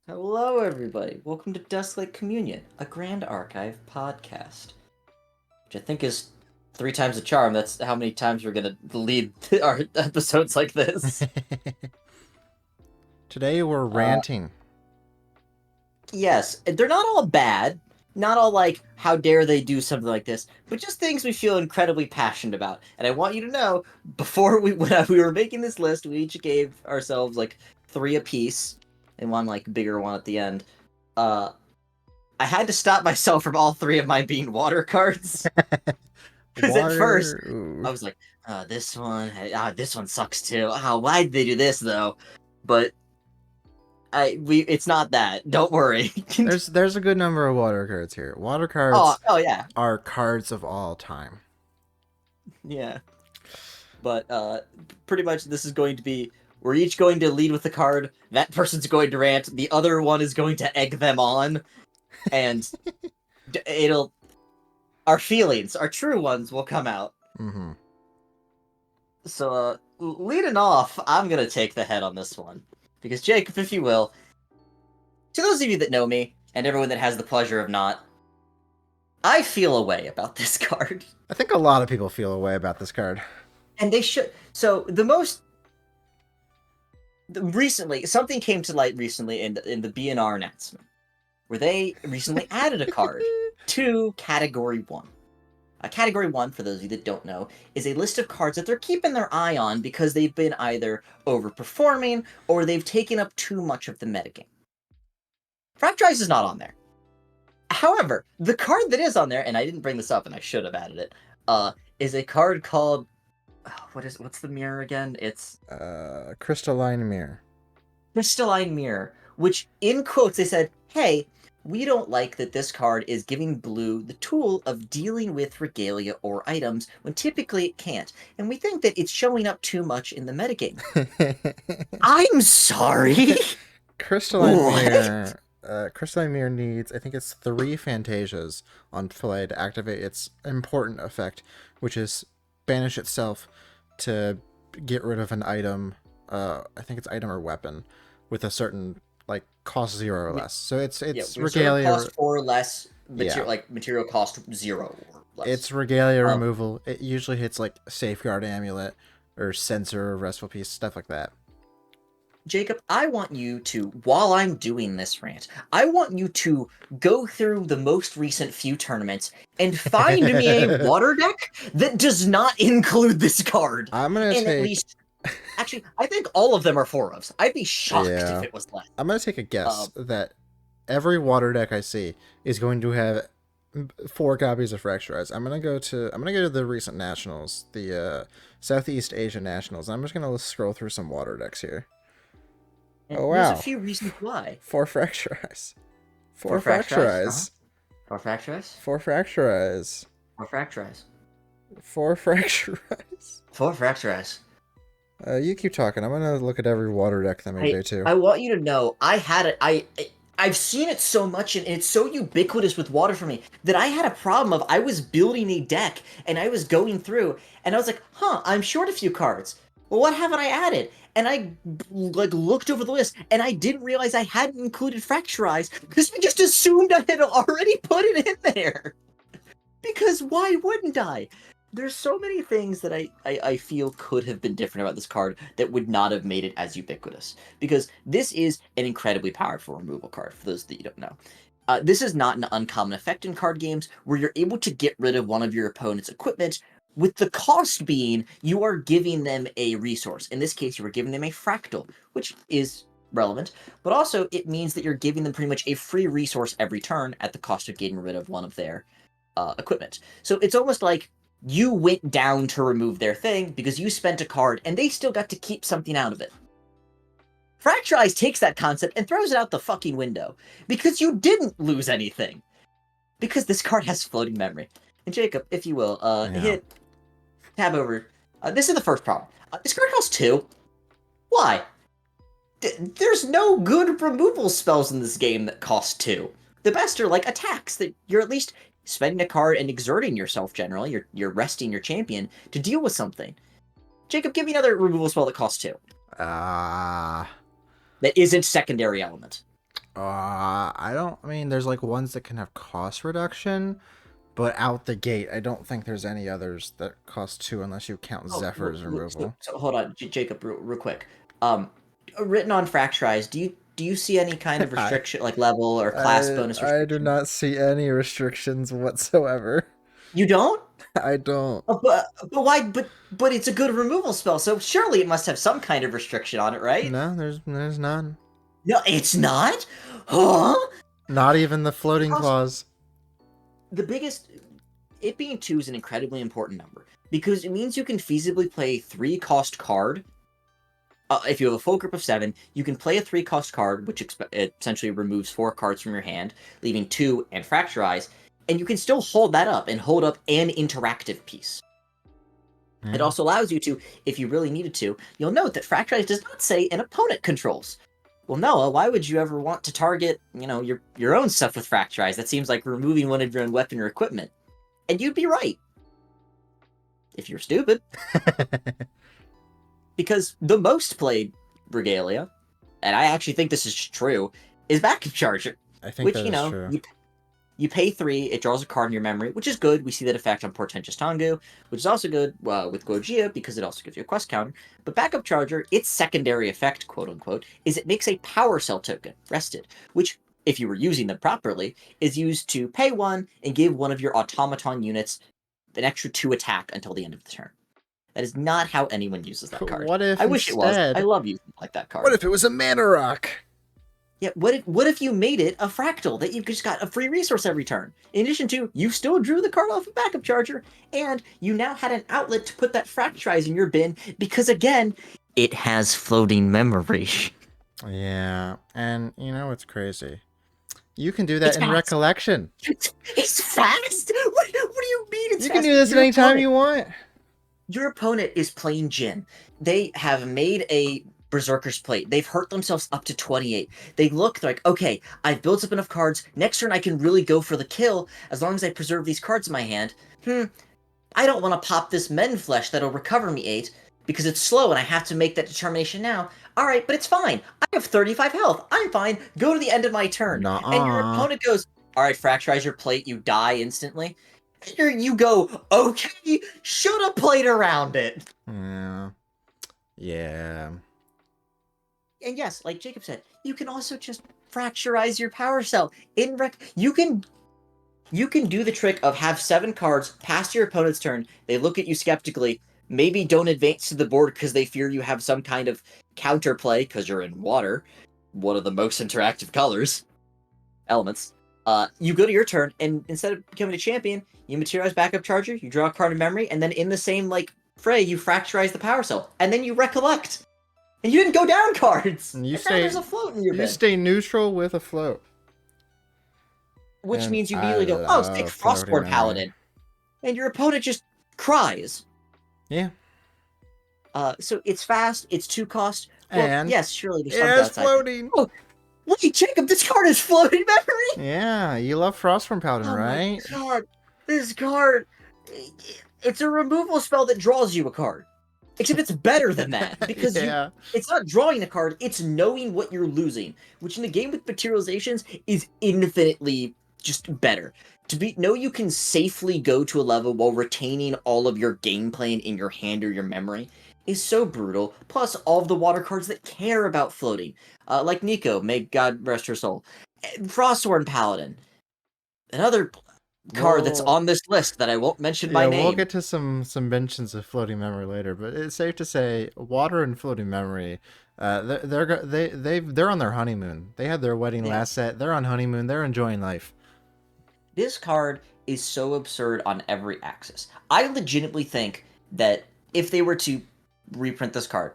Hello, everybody. Welcome to Dusklight Communion, a Grand Archive podcast, which I think is 3 times the charm. That's how many times we're gonna lead our episodes like this. Today we're ranting. Yes, they're not all bad, not all like, how dare they do something like this, but just things we feel incredibly passionate about. And I want you to know, when we were making this list, we each gave ourselves like 3 apiece, and one like bigger one at the end. I had to stop myself from all 3 of mine being water cards. Because at first, Water. I was like, this one sucks too. Why'd they do this though? But it's not that. Don't worry. There's a good number of water cards here. Water cards oh yeah, are cards of all time. yeah. But pretty much this is going to be, we're each going to lead with the card. That person's going to rant. The other one is going to egg them on, and our feelings, our true ones, will come out. Mm-hmm. So, leading off, I'm gonna take the head on this one. Because, Jacob, if you will, to those of you that know me, and everyone that has the pleasure of not, I feel a way about this card. I think a lot of people feel a way about this card. And they should. So, recently, something came to light recently in the BNR announcement, where they recently added a card to Category 1. Category 1, for those of you that don't know, is a list of cards that they're keeping their eye on because they've been either overperforming or they've taken up too much of the metagame. Fracturize is not on there. However, the card that is on there, and I didn't bring this up and I should have added it, is a card called... what's the mirror again? It's... Crystalline Mirror. Crystalline Mirror, which in quotes they said, hey, we don't like that this card is giving blue the tool of dealing with regalia or items when typically it can't. And we think that it's showing up too much in the metagame. I'm sorry? Crystalline What? Mirror. Crystalline Mirror needs, I think it's 3 Phantasias on play to activate its important effect, which is banish itself to get rid of an item. I think it's item or weapon with a certain cost 0 or less. So it's regalia. Cost 4 or less, Yeah. material cost 0 or less. It's regalia removal. It usually hits Safeguard Amulet or Sensor or Restful Piece, stuff like that. Jacob, I want you to, while I'm doing this rant, I want you to go through the most recent few tournaments and find me a water deck that does not include this card. I'm gonna and take... at least, actually, I think all of them are 4-ofs. I'd be shocked if it was less. I'm gonna take a guess that every water deck I see is going to have 4 copies of Fracturize. I'm gonna go to the recent nationals, the Southeast Asia nationals. I'm just gonna scroll through some water decks here. And oh wow! There's a few reasons why. 4 Fracturize. 4 Fracturize. Fracturize. 4 Fracturize. 4 Fracturize. 4 Fracturize. 4 Fracturize. 4 Fracturize. You keep talking. I'm gonna look at every water deck that may be too. I want you to know, I've seen it so much, and it's so ubiquitous with water for me, that I had a problem of, I was building a deck, and I was going through, and I was like, I'm short a few cards. Well, what haven't I added? And I, looked over the list, and I didn't realize I hadn't included Fracturize, because I just assumed I had already put it in there. Because why wouldn't I? There's so many things that I feel could have been different about this card that would not have made it as ubiquitous. Because this is an incredibly powerful removal card, for those that you don't know. This is not an uncommon effect in card games, where you're able to get rid of one of your opponent's equipment, with the cost being you are giving them a resource. In this case, you are giving them a fractal, which is relevant, but also it means that you're giving them pretty much a free resource every turn at the cost of getting rid of one of their equipment. So it's almost like you went down to remove their thing because you spent a card and they still got to keep something out of it. Fracturize takes that concept and throws it out the fucking window because you didn't lose anything. Because this card has floating memory. And Jacob, if you will, hit tab over. This is the first problem. This card costs 2. Why? There's no good removal spells in this game that cost 2. The best are attacks that you're at least spending a card and exerting yourself generally. You're resting your champion to deal with something. Jacob, give me another removal spell that costs 2. Ah. That isn't secondary element. I mean, there's like ones that can have cost reduction, but out the gate, I don't think there's any others that cost 2 unless you count Oh, Zephyr's removal. so hold on, Jacob, real quick. Um, Written on Fracturize, do you see any kind of I, restriction, like level or class bonus I do restriction? not see any restrictions whatsoever. You don't? I don't. But why? But it's a good removal spell, so surely it must have some kind of restriction on it, right? No, there's none. No, it's not. Huh? Not even the floating Because clause. the biggest, it being 2 is an incredibly important number because it means you can feasibly play 3-cost card. If you have a full group of 7, you can play a 3-cost card, which essentially removes 4 cards from your hand, leaving 2 and Fracturize, and you can still hold that up and hold up an interactive piece. It Yeah. also allows you to, if you really needed to, you'll note that Fracturize does not say an opponent controls. Well, Noah, why would you ever want to target, your own stuff with Fracturize? That seems like removing one of your own weapon or equipment. And you'd be right. If you're stupid. Because the most played Regalia, and I actually think this is true, is Backup Charger. I think Which, that is true. You pay 3, it draws a card in your memory, which is good. We see that effect on Portentous Tengu, which is also good with Gojia because it also gives you a quest counter. But Backup Charger, its secondary effect, quote unquote, is it makes a power cell token, rested, which, if you were using them properly, is used to pay 1 and give one of your automaton units an extra 2 attack until the end of the turn. That is not how anyone uses that But card. what if I wish it was. I instead? love using like that card. What if it was a mana rock? Yeah, what if you made it a fractal that you just got a free resource every turn? In addition to, you still drew the card off of Backup Charger, and you now had an outlet to put that Fracturize in your bin, because again, it has floating memory. Yeah, and you know what's crazy? You can do that It's in fast. recollection. It's fast? What do you mean it's You fast? can do this anytime you want. Your opponent is playing Jin. They have made a Berserker's Plate. They've hurt themselves up to 28. They're like, okay, I've built up enough cards. Next turn I can really go for the kill as long as I preserve these cards in my hand. I don't want to pop this Men Flesh that'll recover me 8 because it's slow and I have to make that determination now. Alright, but it's fine. I have 35 health. I'm fine. Go to the end of my turn. And your Nuh-uh. opponent goes, alright, Fracturize your plate, you die instantly. You go, okay, should have played around it. Yeah. Yeah. And yes, like Jacob said, you can also just fracturize your power cell. You can do the trick of have 7 cards pass your opponent's turn. They look at you skeptically, maybe don't advance to the board because they fear you have some kind of counterplay because you're in water, one of the most interactive elements. You go to your turn, and instead of becoming a champion, you materialize Backup Charger, you draw a card in memory, and then in the same fray, you fracturize the power cell, and then you recollect. And you didn't go down cards. And And now there's a float in your you bin. stay neutral with a float. Which And means you I immediately go, oh, let's take love floating Frostborn memory. Paladin. And your opponent just cries. Yeah. So it's fast, it's 2 cost. Well, And yes, surely there's it some has downside. floating. Oh, wait, Jacob, this card is floating memory? Yeah, you love Frostborn Paladin, Oh right? my god. This card, it's a removal spell that draws you a card. Except it's better than that, because Yeah. it's not drawing a card, it's knowing what you're losing, which in a game with materializations is infinitely just better. Know you can safely go to a level while retaining all of your game plan in your hand or your memory is so brutal, plus all of the water cards that care about floating. Like Nico, may God rest her soul. Frostborn Paladin. Another card that's Well, on this list that I won't mention by yeah, name. we'll get to some mentions of floating memory later, but it's safe to say water and floating memory, they're on their honeymoon. They had their wedding last set. They're on honeymoon. They're enjoying life. This card is so absurd on every axis. I legitimately think that if they were to reprint this card,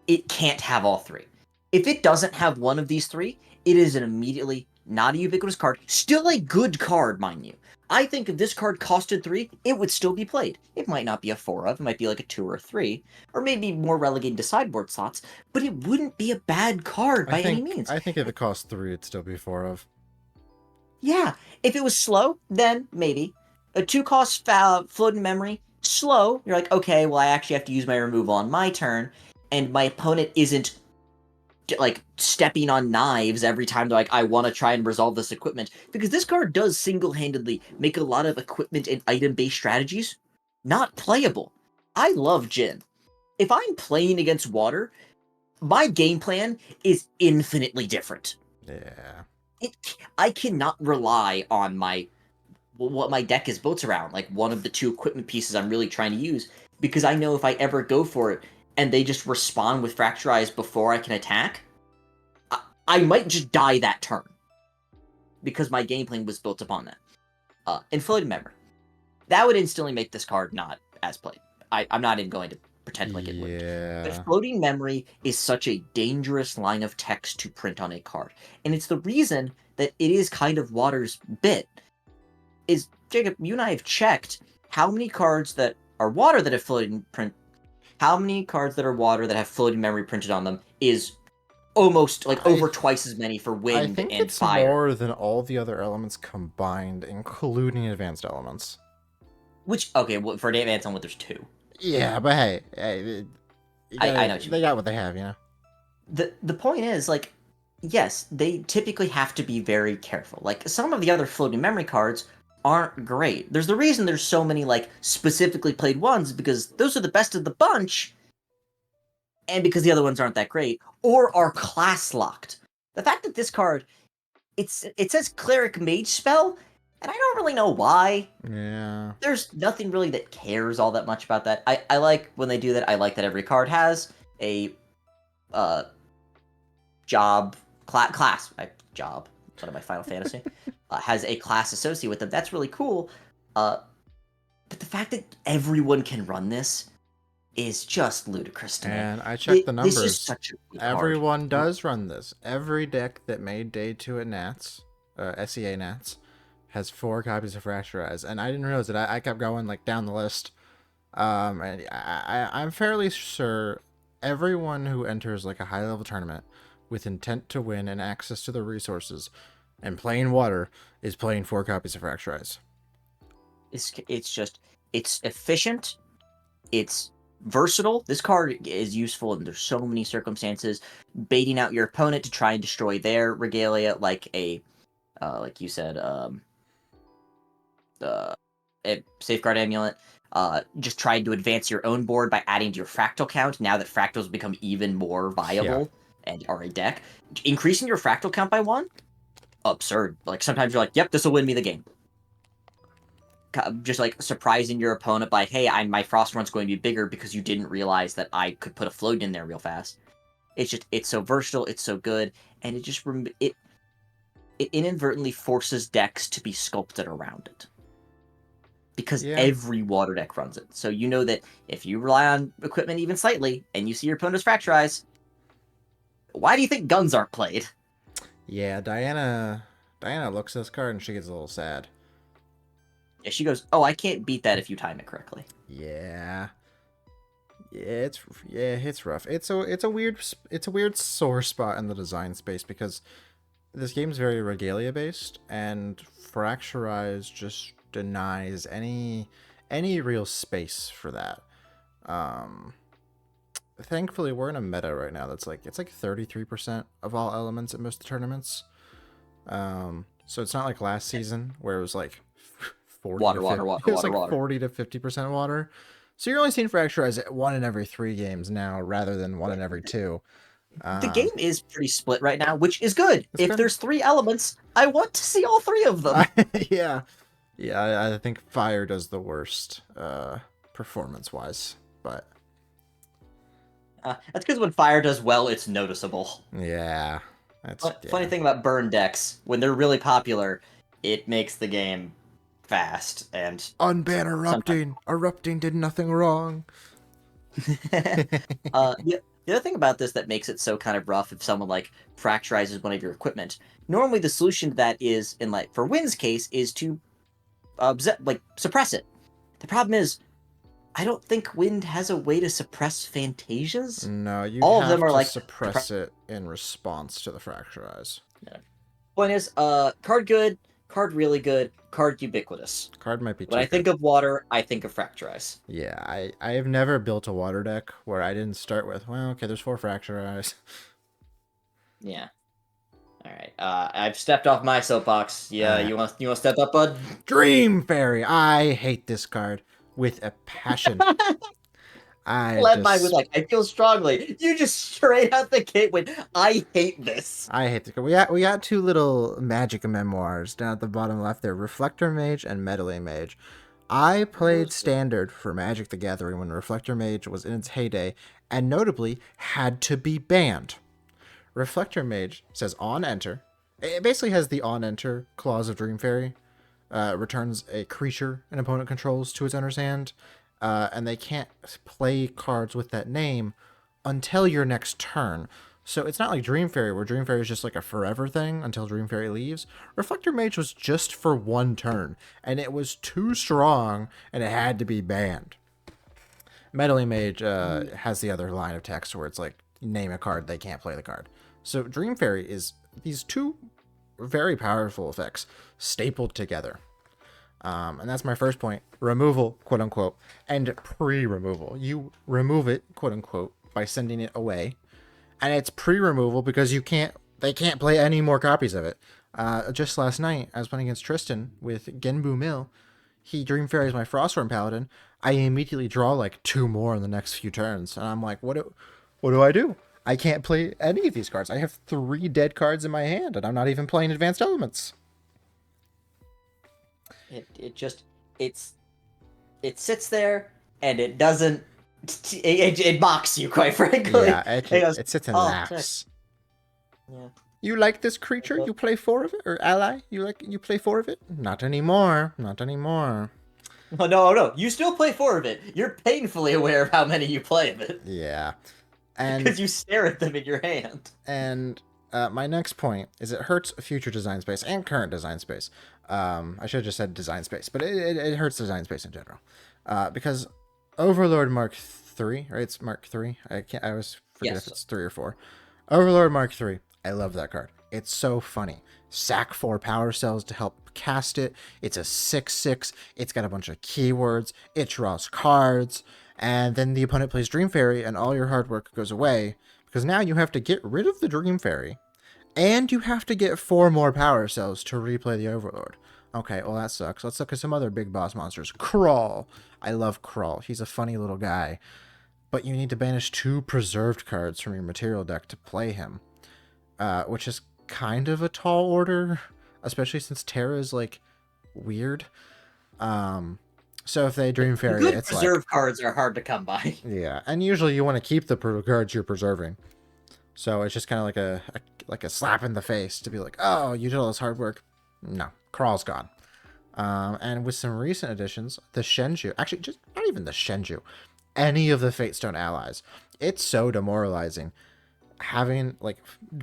it can't have all 3. If it doesn't have one of these 3, it is an immediately not a ubiquitous card. Still a good card, mind you. I think if this card costed 3, it would still be played. It might not be a 4 of, it might be like a 2 or a 3, or maybe more relegated to sideboard slots, but it wouldn't be a bad card by any means. I think if it cost 3, it'd still be 4 of. Yeah, if it was slow, then maybe. A 2-cost floating memory, slow, you're like, okay, well, I actually have to use my removal on my turn, and my opponent isn't like stepping on knives every time like I want to try and resolve this equipment, because this card does single-handedly make a lot of equipment and item-based strategies not playable. I love Jin. If I'm playing against water, my game plan is infinitely different. Yeah. I cannot rely on what my deck is built around, like one of the two equipment pieces I'm really trying to use, because I know if I ever go for it and they just respond with Fracturize before I can attack, I might just die that turn because my game plan was built upon that. And Floating Memory, that would instantly make this card not as played. I'm not even going to pretend like it wouldn't. But Floating Memory is such a dangerous line of text to print on a card, and it's the reason that it is kind of Water's bit. Is Jacob, you and I have checked how many cards that are Water that have how many cards that are Water that have Floating Memory printed on them is almost like over twice as many for Wind I think and it's Fire. more than all the other elements combined, including advanced elements. Which, okay, well, for advanced element, there's 2. Yeah, but hey, I know what you they mean. got what they have, you know. The point is, like, yes, they typically have to be very careful. Like, some of the other Floating Memory cards aren't great. There's the reason there's so many, like, specifically played ones, because those are the best of the bunch, and because the other ones aren't that great, or are class locked. The fact that this card, it says Cleric Mage Spell, and I don't really know why. Yeah. There's nothing really that cares all that much about that. I like when they do that. I like that every card has a job job. What am I, Final Fantasy? Has a class associated with them. That's really cool. But the fact that everyone can run this is just ludicrous to me. And I checked the numbers. This is such a good Everyone card. does run this. Every deck that made Day 2 at Nats, SEA Nats, has 4 copies of Fracturize. And I didn't realize it. I kept going like down the list. And I'm fairly sure everyone who enters like a high level tournament with intent to win and access to the resources and playing Water is playing 4 copies of Fracturize. It's efficient. It's versatile. This card is useful and there's so many circumstances. Baiting out your opponent to try and destroy their regalia, like like you said, a Safeguard Amulet. Just trying to advance your own board by adding to your fractal count. Now that fractals become even more viable and are a deck, increasing your fractal count by 1, absurd. Like sometimes you're like, "Yep, this will win me the game." Just like surprising your opponent by, "Hey, my frost run's going to be bigger because you didn't realize that I could put a float in there real fast." It's so versatile, it's so good, and it inadvertently forces decks to be sculpted around it. Because every Water deck runs it. So you know that if you rely on equipment even slightly, and you see your opponent's Fracturize, why do you think guns aren't played? Yeah, Diana looks at this card and she gets a little sad. Yeah, she goes, "Oh, I can't beat that if you time it correctly." Yeah. It's rough. It's a weird sore spot in the design space because this game's very regalia based and Fracturize just denies any real space for that. Thankfully we're in a meta right now that's like it's like 33% of all elements at most tournaments. So it's not like last season where it was like 40 water, to 50, water, it was water, like water. 40 to 50% water. So you're only seeing Fracturize at 1 in every 3 games now rather than 1 in every 2. The game is pretty split right now, which is good. If good. there's 3 elements, I want to see all 3 of them. Yeah. I think Fire does the worst performance-wise, but that's because when Fire does well, it's noticeable. yeah. Funny thing about burn decks, when they're really popular, it makes the game fast and unban erupting. Erupting did nothing wrong. The other thing about this that makes it so kind of rough if someone like fracturizes one of your equipment, normally the solution to that is, in like for Wind's case, is to suppress it. The problem is, I don't think Wind has a way to suppress Fantasias. No, you all have of them are to like suppress it in response to the Fracturize. Yeah. Point is, card good, card really good, card ubiquitous. Card might be when I think of Water, I think of Fracturize. Yeah, I have never built a Water deck where I didn't start with, well, okay, there's 4 Fracturize. Yeah. All right. I've stepped off my soapbox. Yeah, you want to step up, bud? Dream Fairy. I hate this card with a passion. I Led by with just like, I feel strongly. You just straight out the gate went, I hate this. I hate the card. We got two little magic memoirs down at the bottom left there, Reflector Mage and Meddling Mage. I played Standard for Magic the Gathering when Reflector Mage was in its heyday, and notably had to be banned. Reflector Mage says on enter. It basically has the on enter clause of Dream Fairy. Returns a creature an opponent controls to its owner's hand, and they can't play cards with that name until your next turn. So it's not like Dream Fairy, where Dream Fairy is just like a forever thing until Dream Fairy leaves. Reflector Mage was just for one turn, and it was too strong, and it had to be banned. Meddling Mage has the other line of text where it's like, name a card, they can't play the card. So Dream Fairy is these two very powerful effects stapled together. And that's my first point. Removal, quote unquote, and pre-removal. You remove it, quote unquote, by sending it away. And it's pre-removal because they can't play any more copies of it. Just last night, I was playing against Tristan with Genbu Mill. He Dream Fairies my Frostworm Paladin. I immediately draw like two more in the next few turns. And I'm like, what do I do? I can't play any of these cards. I have 3 dead cards in my hand, and I'm not even playing Advanced Elements. It sits there and it doesn't. It mocks you, quite frankly. Yeah, it sits and laughs. Yeah. You like this creature? You play 4 of it, or ally? You play 4 of it? Not anymore. Not anymore. Oh, no. You still play 4 of it. You're painfully aware of how many you play of it. Yeah. And because you stare at them in your hand. And my next point is it hurts future design space and current design space. I should have just said design space, but it hurts design space in general. Because Overlord Mark III, right? It's Mark III. I always forget if it's 3 or 4. Overlord Mark III. I love that card. It's so funny. Sack 4 power cells to help cast it. It's a 6/6. It's got a bunch of keywords. It draws cards. And then the opponent plays Dream Fairy, and all your hard work goes away, because now you have to get rid of the Dream Fairy, and you have to get 4 more power cells to replay the Overlord. Okay, well that sucks. Let's look at some other big boss monsters. Crawl. I love Crawl. He's a funny little guy. But you need to banish 2 preserved cards from your material deck to play him, which is kind of a tall order, especially since Terra is, like, weird. So if they Dream Fairy, good it's preserve cards are hard to come by. Yeah, and usually you want to keep the cards you're preserving. So it's just kind of like a slap in the face to be like, oh, you did all this hard work. No, Crawl's gone. And with some recent additions, the Shenju, actually, just not even the Shenju, any of the Fatestone allies, it's so demoralizing. Having, like,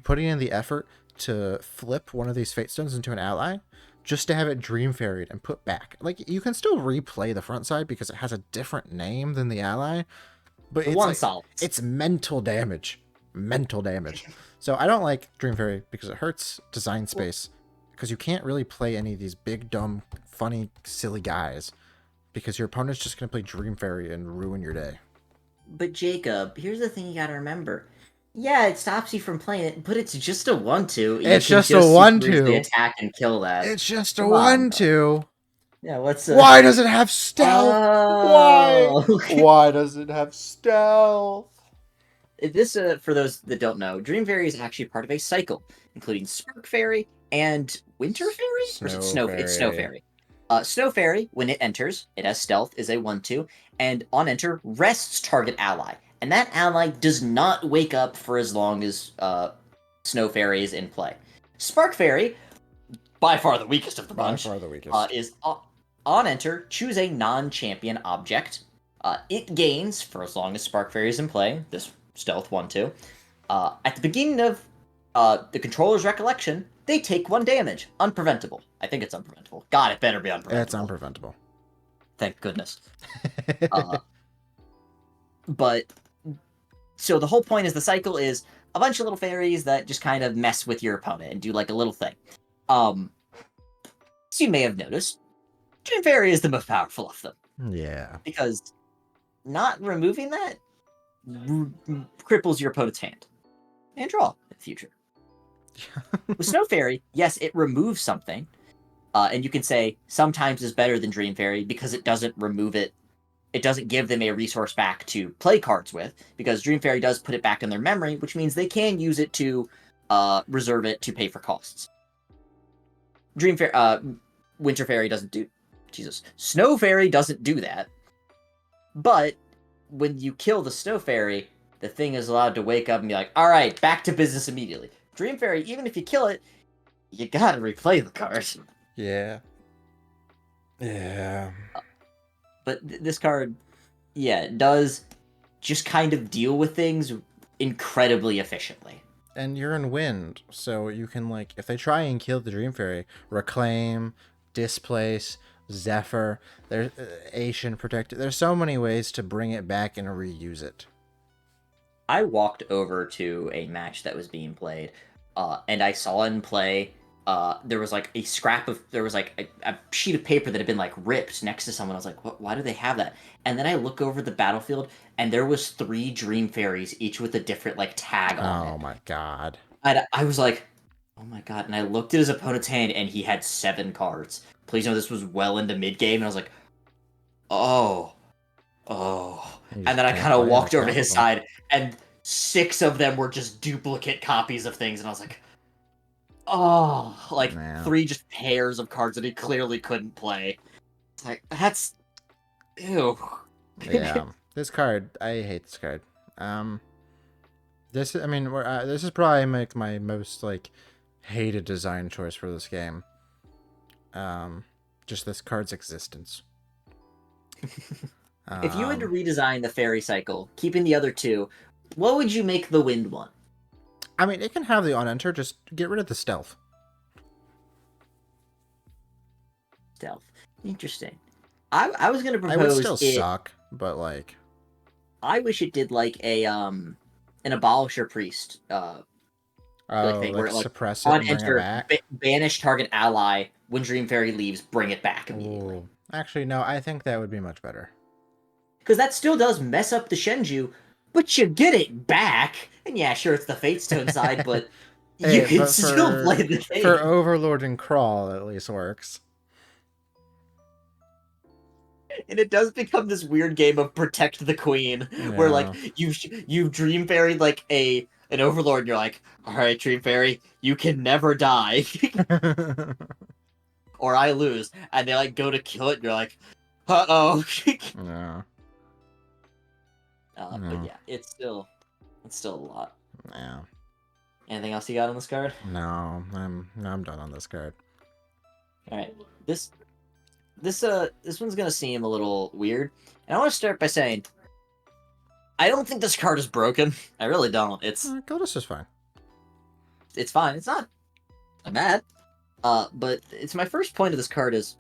putting in the effort to flip one of these Fatestones into an ally, just to have it Dream Fairied and put back. Like, you can still replay the front side because it has a different name than the ally, but it's mental damage. Mental damage. So I don't like Dream Fairy because it hurts design space, because you can't really play any of these big, dumb, funny, silly guys, because your opponent's just going to play Dream Fairy and ruin your day. But Jacob, here's the thing you gotta remember. Yeah, it stops you from playing it, but it's just a 1/2. It's just a 1/2. Attack and kill that. It's just a 1/2. Yeah, what's Why does it have stealth? Oh. Why does it have stealth? This, for those that don't know, Dream Fairy is actually part of a cycle, including Spark Fairy and Winter Fairy? Or is it Snow Fairy? It's Snow Fairy. Snow Fairy, when it enters, it has stealth, is a 1/2, and on enter, rests target ally. And that ally does not wake up for as long as Snow Fairy is in play. Spark Fairy, by far the weakest of the bunch, is on enter, choose a non-champion object. It gains, for as long as Spark Fairy is in play, this stealth 1/2. At the beginning of the controller's recollection, they take 1 damage. Unpreventable. I think it's unpreventable. God, it better be unpreventable. It's unpreventable. Thank goodness. But, so the whole point is the cycle is a bunch of little fairies that just kind of mess with your opponent and do like a little thing. As you may have noticed, Dream Fairy is the most powerful of them. Yeah. Because not removing that cripples your opponent's hand and draw in the future. With Snow Fairy, yes, it removes something. And you can say sometimes is better than Dream Fairy because it doesn't remove it. It doesn't give them a resource back to play cards with, because Dream Fairy does put it back in their memory, which means they can use it to reserve it to pay for costs. Winter Fairy doesn't do. Jesus. Snow Fairy doesn't do that. But when you kill the Snow Fairy, the thing is allowed to wake up and be like, all right, back to business immediately. Dream Fairy, even if you kill it, you gotta replay the card. Yeah. Yeah. But this card, yeah, it does just kind of deal with things incredibly efficiently. And you're in wind, so you can, like, if they try and kill the Dream Fairy, reclaim, displace, Zephyr, there's Asian protect. There's so many ways to bring it back and reuse it. I walked over to a match that was being played, and I saw in play. There was like a scrap of, there was like a sheet of paper that had been like ripped next to someone. I was like, what, why do they have that? And then I look over the battlefield, and there was 3 Dream Fairies, each with a different like tag on it. Oh my god. And I was like, oh my god. And I looked at his opponent's hand, and he had 7 cards. Please know this was well into mid game, and I was like, oh. And then I kind of walked over to his side, and 6 of them were just duplicate copies of things, and I was like, oh, like Man. 3 just pairs of cards that he clearly couldn't play. It's like, that's ew. Yeah, this card, I hate this card. This, I mean, this is probably my most like hated design choice for this game. Just this card's existence. If you had to redesign the fairy cycle, keeping the other 2, what would you make the wind one? I mean, it can have the on-enter, just get rid of the stealth. Stealth. Interesting. I was gonna propose I would still suck, but like, I wish it did like a an abolisher priest thing, where like suppress it on and bring enter it back. Banish target ally. When Dream Fairy leaves, bring it back immediately. Ooh. Actually, no, I think that would be much better. Because that still does mess up the Shenju, but you get it back. And yeah, sure, it's the Fate Stone side, but you can still play the game. For Overlord and Crawl, at least works. And it does become this weird game of protect the queen, where like you've Dream Fairy like an Overlord, and you're like, all right, Dream Fairy, you can never die, or I lose, and they like go to kill it, and you're like, uh-oh. Yeah. But yeah, it's still a lot. Yeah. Anything else you got on this card? No, I'm done on this card. All right, this one's gonna seem a little weird, and I want to start by saying I don't think this card is broken. I really don't. Gildas is fine. It's fine. It's not bad. But it's my first point of this card is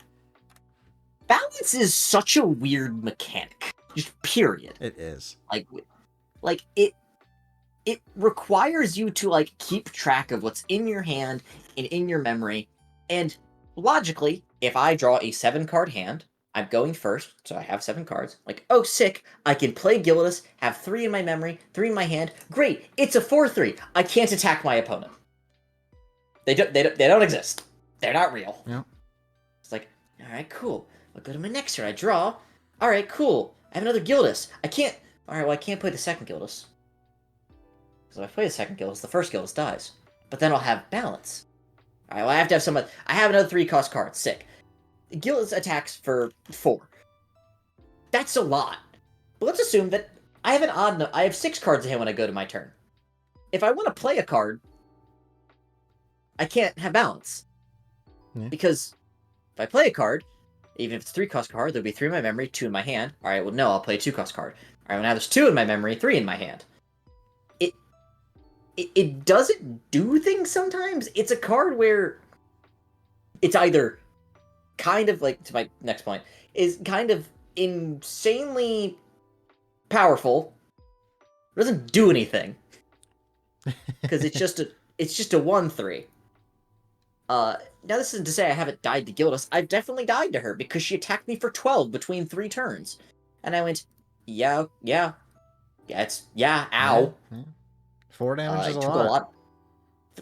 balance is such a weird mechanic. Just period. It is. Like it requires you to like keep track of what's in your hand and in your memory, and logically, if I draw a 7-card hand, I'm going first, so I have 7 cards. Like, oh, sick, I can play Gildas, have 3 in my memory, 3 in my hand. Great, it's a 4/3. I can't attack my opponent. They don't exist. They're not real. Yeah. It's like, all right, cool. I'll go to my next turn. I draw. All right, cool. I have another Gildas. I can't. All right, well, I can't play the second Gildas. Because if I play the second Gildas, the first Gildas dies. But then I'll have balance. All right, well, I have to have someone. I have another 3-cost card. Sick. Gildas attacks for 4. That's a lot. But let's assume that I have I have 6 cards in hand when I go to my turn. If I want to play a card, I can't have balance. Yeah. Because if I play a card, even if it's a 3-cost card, there'll be 3 in my memory, 2 in my hand. All right, well, no, I'll play a 2-cost card. All right, well, now there's 2 in my memory, 3 in my hand. It doesn't do things sometimes. It's a card where it's either kind of like, to my next point, is kind of insanely powerful. It doesn't do anything. Because it's just a 1/3. Now this isn't to say I haven't died to Gildas. I've definitely died to her because she attacked me for 12 between 3 turns. And I went, ow. Yeah. 4 damage is a lot.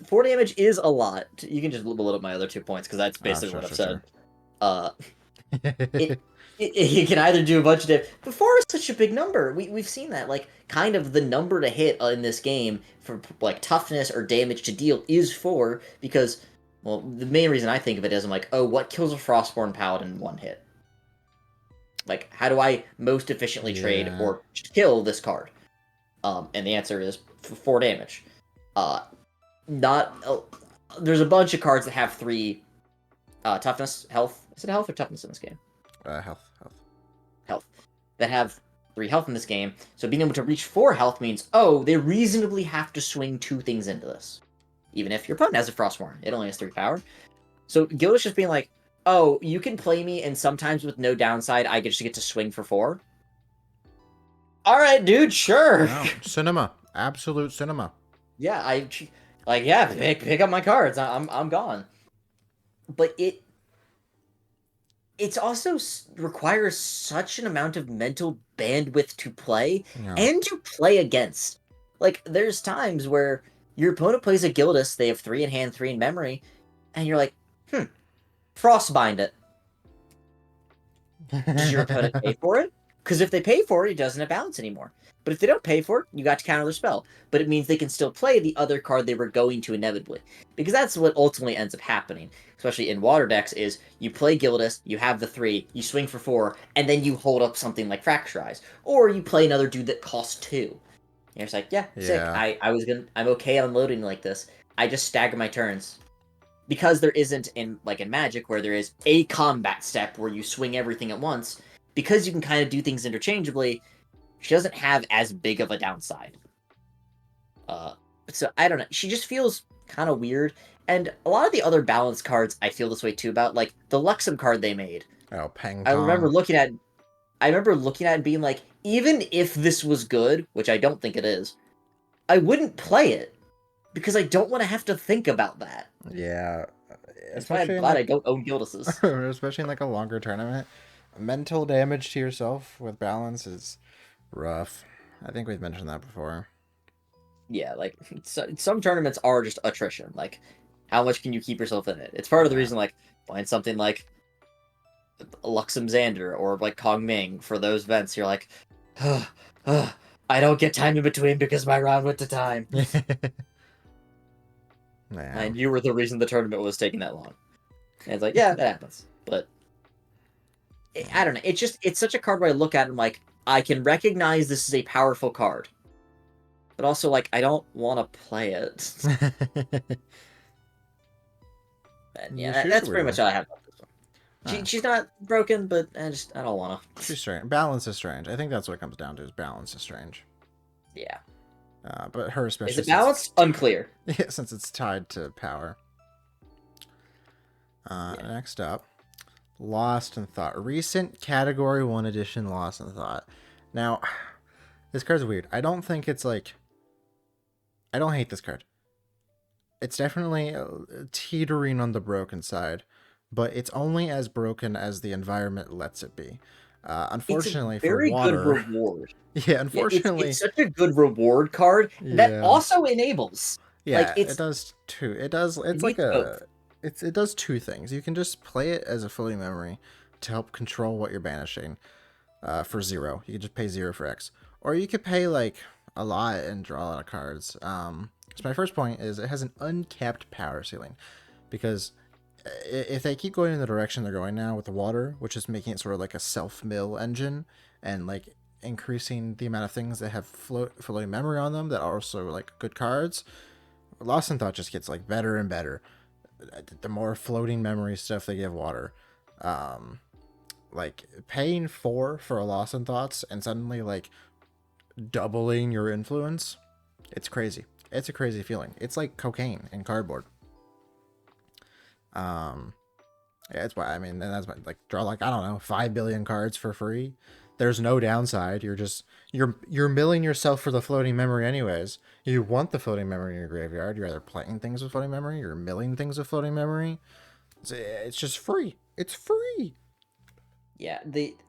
4 damage is a lot. You can just blow up my other 2 points because that's basically Sure, what I've sure, said. sure. Uh, it, you can either do a bunch of damage. But 4 is such a big number. We've seen that. Like, kind of the number to hit in this game for like toughness or damage to deal is 4 because, well, the main reason I think of it is I'm like, oh, what kills a Frostborn Paladin in 1 hit? Like, how do I most efficiently trade Yeah. or kill this card? And the answer is 4 damage. Uh, not there's a bunch of cards that have 3 toughness, health. Is it health or toughness in this game? Health. Health. That have 3 health in this game. So being able to reach 4 health means, oh, they reasonably have to swing 2 things into this. Even if your opponent has a Frostborn, it only has 3 power. So Gildas just being like, oh, you can play me, and sometimes with no downside, I just get to swing for 4. All right, dude, sure. No, cinema, absolute cinema. Yeah, pick up my cards. I'm gone. But it's also requires such an amount of mental bandwidth to play No. and to play against. Like, there's times where your opponent plays a Gildas, they have 3 in hand, 3 in memory, and you're like, Frostbind it. Does your opponent pay for it? Because if they pay for it, it doesn't have balance anymore. But if they don't pay for it, you got to counter their spell. But it means they can still play the other card they were going to inevitably. Because that's what ultimately ends up happening, especially in water decks, is you play Gildas, you have the 3, you swing for 4, and then you hold up something like Fracturize. Or you play another dude that costs 2. And you're just like, yeah, sick. Yeah. I'm okay unloading like this. I just stagger my turns. Because there isn't in Magic where there is a combat step where you swing everything at once, because you can kind of do things interchangeably, she doesn't have as big of a downside. So I don't know. She just feels kind of weird. And a lot of the other balance cards I feel this way too about, like the Luxem card they made. Oh, Peng I remember Tong. looking at it and being like, even if this was good, which I don't think it is, I wouldn't play it because I don't want to have to think about that. Yeah. That's why I'm Especially in glad I like don't own Gildas's. especially in like a longer tournament. Mental damage to yourself with balance is rough. I think we've mentioned that before. Yeah, like some tournaments are just attrition. Like, how much can you keep yourself in it? It's part of the Yeah. reason, like, find something like Luxem Xander or like Kong Ming for those events. You're like, I don't get time in between because my round went to time. Yeah. And you were the reason the tournament was taking that long. And it's like, yeah, that happens. But I don't know. It's such a card where I look at it and I'm like, I can recognize this is a powerful card. But also, like, I don't want to play it. And Yeah, yeah, she's that's pretty weird. much all I have about this one. Ah, She's not broken, but I don't want to. she's strange. Balance is strange. I think that's what it comes down to. Is balance is strange. Yeah. But her especially. Is it balanced? Unclear. Yeah, since it's tied to power. Yeah. Next up, Lost in Thought. Recent Category 1 edition Lost in Thought. Now, this card's weird. I don't think it's like... I don't hate this card. It's definitely teetering on the broken side, but it's only as broken as the environment lets it be. Unfortunately It's a very for water... good reward. Yeah, unfortunately... It's such a good reward card that Yeah. also enables. Yeah, Like, it does too. It does. It's like needs both. it does 2 things. You can just play it as a floating memory to help control what you're banishing for 0. You can just pay 0 for X, or you could pay like a lot and draw a lot of cards. So my first point is it has an uncapped power ceiling, because if they keep going in the direction they're going now with the water, which is making it sort of like a self-mill engine and like increasing the amount of things that have floating memory on them that are also like good cards, Lost in Thought just gets like better and better. The more floating memory stuff they give water, like paying 4 for a Lost in Thoughts and suddenly like doubling your influence, it's crazy. It's a crazy feeling. It's like cocaine in cardboard. Yeah, that's why, I mean, and that's why, like, draw like, I don't know, 5 billion cards for free. There's no downside. You're milling yourself for the floating memory anyways. You want the floating memory in your graveyard. You're either playing things with floating memory, you're milling things with floating memory. It's just free. It's free. Yeah,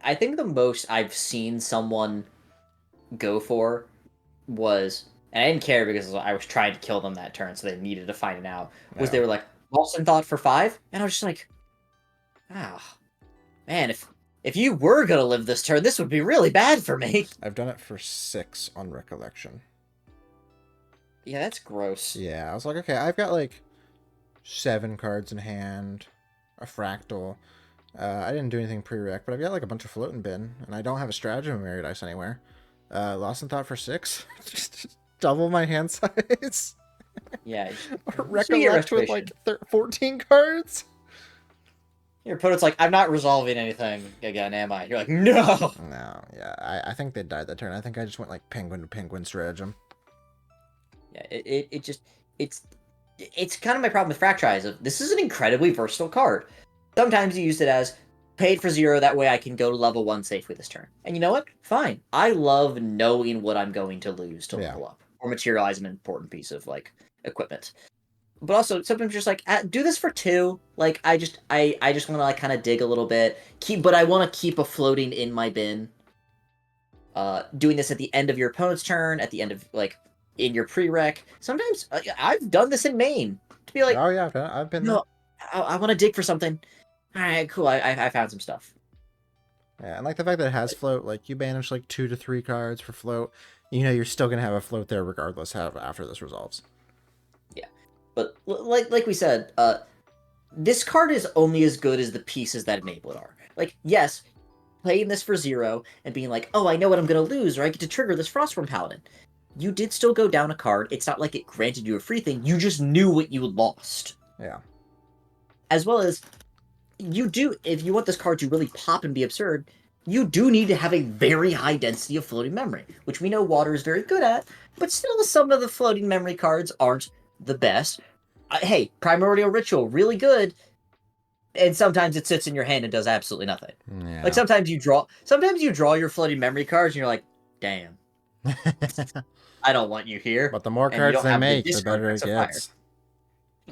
I think the most I've seen someone go for was and I didn't care because I was trying to kill them that turn, so they needed to find it out. Was Yeah. they were like, Lost in Thought for 5? And I was just like, ah, man, if you were gonna live this turn, this would be really bad for me. I've done it for 6 on Recollection. Yeah, that's gross. Yeah, I was like, okay, I've got like 7 cards in hand, a fractal. I didn't do anything pre-rec, but I've got like a bunch of floating bin, and I don't have a stratagem Mirror Dice anywhere. Lost in Thought for 6, just double my hand size. Yeah, Recollect with like 14 cards. Your opponent's like, I'm not resolving anything again, am I? You're like, no! No, yeah, I think they died that turn. I think I just went like penguin to penguin stratagem. Yeah, it's kind of my problem with Fracturize. This is an incredibly versatile card. Sometimes you use it as paid for 0, that way I can go to level 1 safely this turn. And you know what? Fine. I love knowing what I'm going to lose to level up or materialize an important piece of like equipment. But also sometimes just like do this for 2. Like I just want to like kind of dig a little bit. But I want to keep a floating in my bin. Doing this at the end of your opponent's turn, at the end of like in your pre-rec. Sometimes I've done this in main to be like, oh yeah, I've been there. I want to dig for something. All right, cool. I found some stuff. Yeah, and like the fact that it has float, like you banish like 2 to 3 cards for float. You know, you're still gonna have a float there regardless after this resolves. Yeah, but like we said, this card is only as good as the pieces that enable it are. Like, yes, playing this for 0 and being like, oh, I know what I'm gonna lose, or I get to trigger this Frostworm Paladin. You did still go down a card. It's not like it granted you a free thing. You just knew what you lost. Yeah. As well as, you do, if you want this card to really pop and be absurd, you do need to have a very high density of floating memory, which we know Water is very good at, but still some of the floating memory cards aren't the best. Hey, Primordial Ritual, really good, and sometimes it sits in your hand and does absolutely nothing. Yeah. Like sometimes you draw your floating memory cards and you're like, damn. I don't want you here. But the more cards they make, the better it gets. Fire.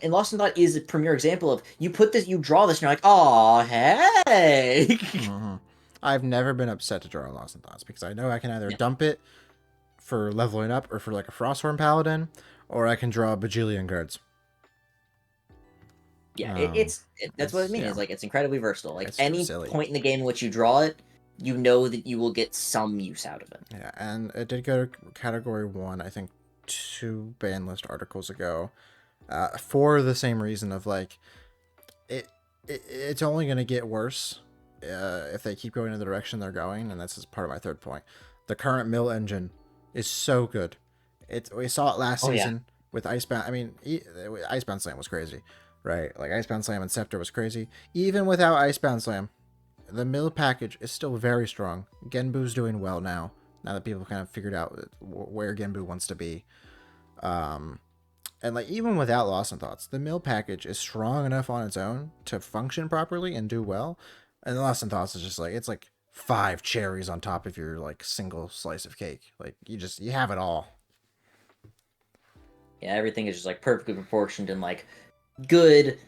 And Lost in Thought is a premier example of you draw this, and you're like, oh, hey. Mm-hmm. I've never been upset to draw Lost in Thoughts because I know I can either dump it for leveling up or for like a Frostworm Paladin, or I can draw a bajillion cards. Yeah, that's what I mean. Yeah. It's like it's incredibly versatile. Like it's any point in the game in which you draw it, you know that you will get some use out of it. Yeah, and it did go to category 1, I think 2 ban list articles ago, for the same reason of like, it's only going to get worse if they keep going in the direction they're going, and that's just part of my third point. The current mill engine is so good. We saw it last season with Icebound. I mean, Icebound Slam was crazy, right? Like Icebound Slam and Scepter was crazy. Even without Icebound Slam, the mill package is still very strong. Genbu's doing well now that people kind of figured out where Genbu wants to be. And like even without Lost in Thoughts, the mill package is strong enough on its own to function properly and do well. And Lost in Thoughts is just like, it's like 5 cherries on top of your like single slice of cake. Like you have it all. Yeah, everything is just like perfectly proportioned and like good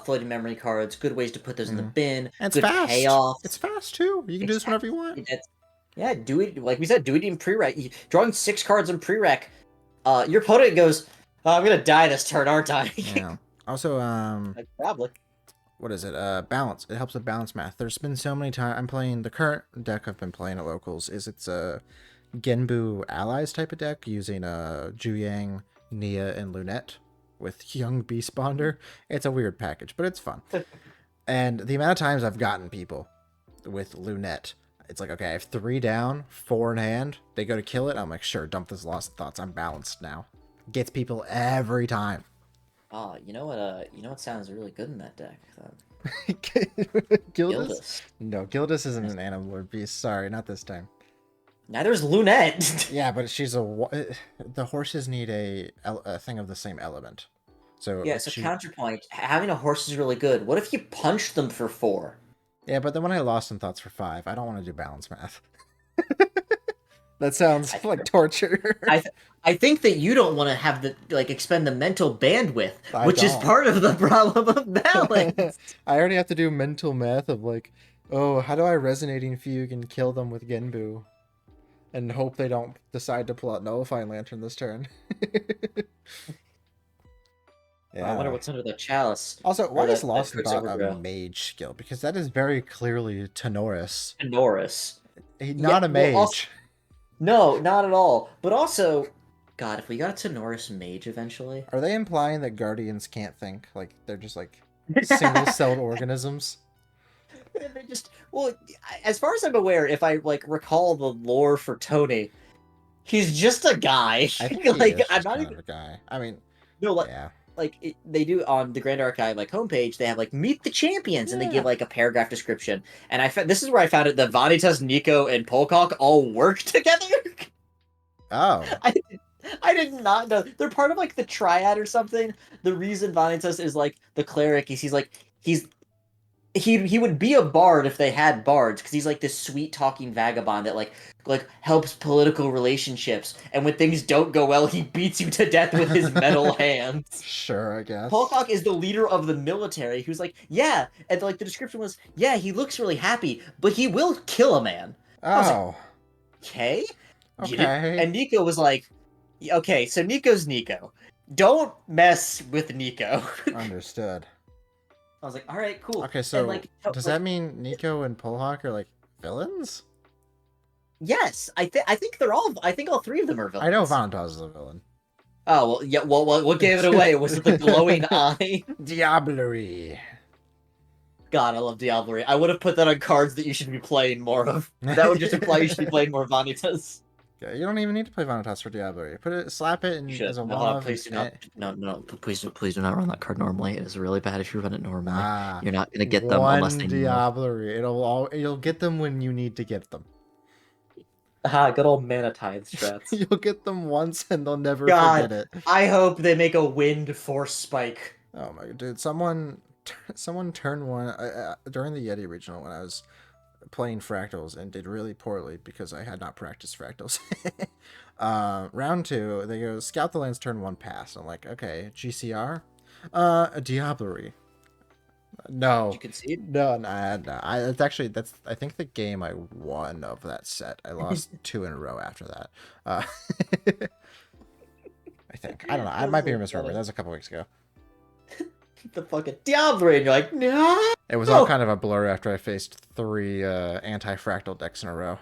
floating memory cards, good ways to put those in the bin. And it's good fast. Payoff. It's fast too. You can do this whenever you want. Yeah, do it like we said. Do it in pre-rec. Drawing 6 cards in pre-rec. Your opponent goes, oh, "I'm gonna die this turn, aren't I?" Yeah. Also, probably. What is it? Balance. It helps with balance math. There's been so many times I'm playing the current deck I've been playing at locals. It's a Genbu allies type of deck using Juyang, Nia, and Lunette with Young Beast Bonder. It's a weird package, but it's fun. And the amount of times I've gotten people with Lunette, it's like, okay, I have 3 down, 4 in hand. They go to kill it. I'm like, sure, dump this Lost in Thoughts. I'm balanced now. Gets people every time. Oh, you know what sounds really good in that deck? Gildas? No, Gildas isn't an animal or beast. Sorry, not this time. Neither is Lunette. Yeah, but she's the horses need a thing of the same element. So yeah, so counterpoint, having a horse is really good. What if you punch them for 4? Yeah, but then when I Lost in Thoughts for 5, I don't want to do balance math. That sounds like torture. I think that you don't want to have expend the mental bandwidth, which is part of the problem of balance. I already have to do mental math of like, oh, how do I Resonating Fugue and kill them with Genbu? and hope they don't decide to pull out Nullifying Lantern this turn. I wonder Yeah. what's under the chalice. Also, why is That Lost in Thought a Quicksilver mage skill? Because that is very clearly Tenoris. Norris. He's Yeah, not a well, mage. no, not at all. But also, God, if we got a Tenoris mage eventually. Are they implying that Guardians can't think? Like, they're just like single-celled organisms? They just, well, as far as I'm aware, if I like recall the lore for Tony, he's just a guy. I think he Like is I'm just not kind even of a guy. I mean, no like yeah. they do on the Grand Archive like homepage. They have like meet the champions, and they Yeah. give like a paragraph description. And I found this is where I found it that Vanitas, Nico, and Polkok all work together. Oh. I I did not know they're part of like the triad or something. The reason Vanitas is like the cleric is he would be a bard if they had bards because he's like this sweet talking vagabond that like helps political relationships, and when things don't go well he beats you to death with his metal hands. Sure, I guess. Polcock is the leader of the military who's like, yeah, and like the description was, yeah, he looks really happy but he will kill a man. I was like, Oh. okay. Okay. And Nico was like, okay, so Nico's Nico, don't mess with Nico. Understood. I was like, all right, cool. Okay, so and like, does that mean Nico and Polhawk are like villains? Yes, I think they're all. I think all three of them are villains. I know Vantas is a villain. Oh well, yeah. Well, what gave it away? Was it the glowing eye? Diablerie. God, I love Diablerie. I would have put that on cards that you should be playing more of. That would just imply you should be playing more Vanitas. Yeah, you don't even need to play Vanitas for Diablerie. Put it, slap it, and as a one-off. Please do not. No, please do not run that card normally. It is really bad if you run it normally. You're not gonna get them unless they know. Diablerie. You'll get them when you need to get them. Ah, good old mana tithe strats. You'll get them once and they'll never God, forget it. I hope they make a wind force spike. Oh my god, dude! Someone turned one during the Yeti regional when I was playing fractals and did really poorly because I had not practiced fractals. Round 2, they go scout the lands turn 1 pass. I'm like, okay, GCR, a Diablerie. No. Did you concede? No. It's actually I think the game I won of that set. I lost 2 in a row after that. I think I don't know. I might be misremembering. That was a couple weeks ago. The fucking Diablerie, and you're like, no. It was all kind of a blur after I faced 3 anti-fractal decks in a row.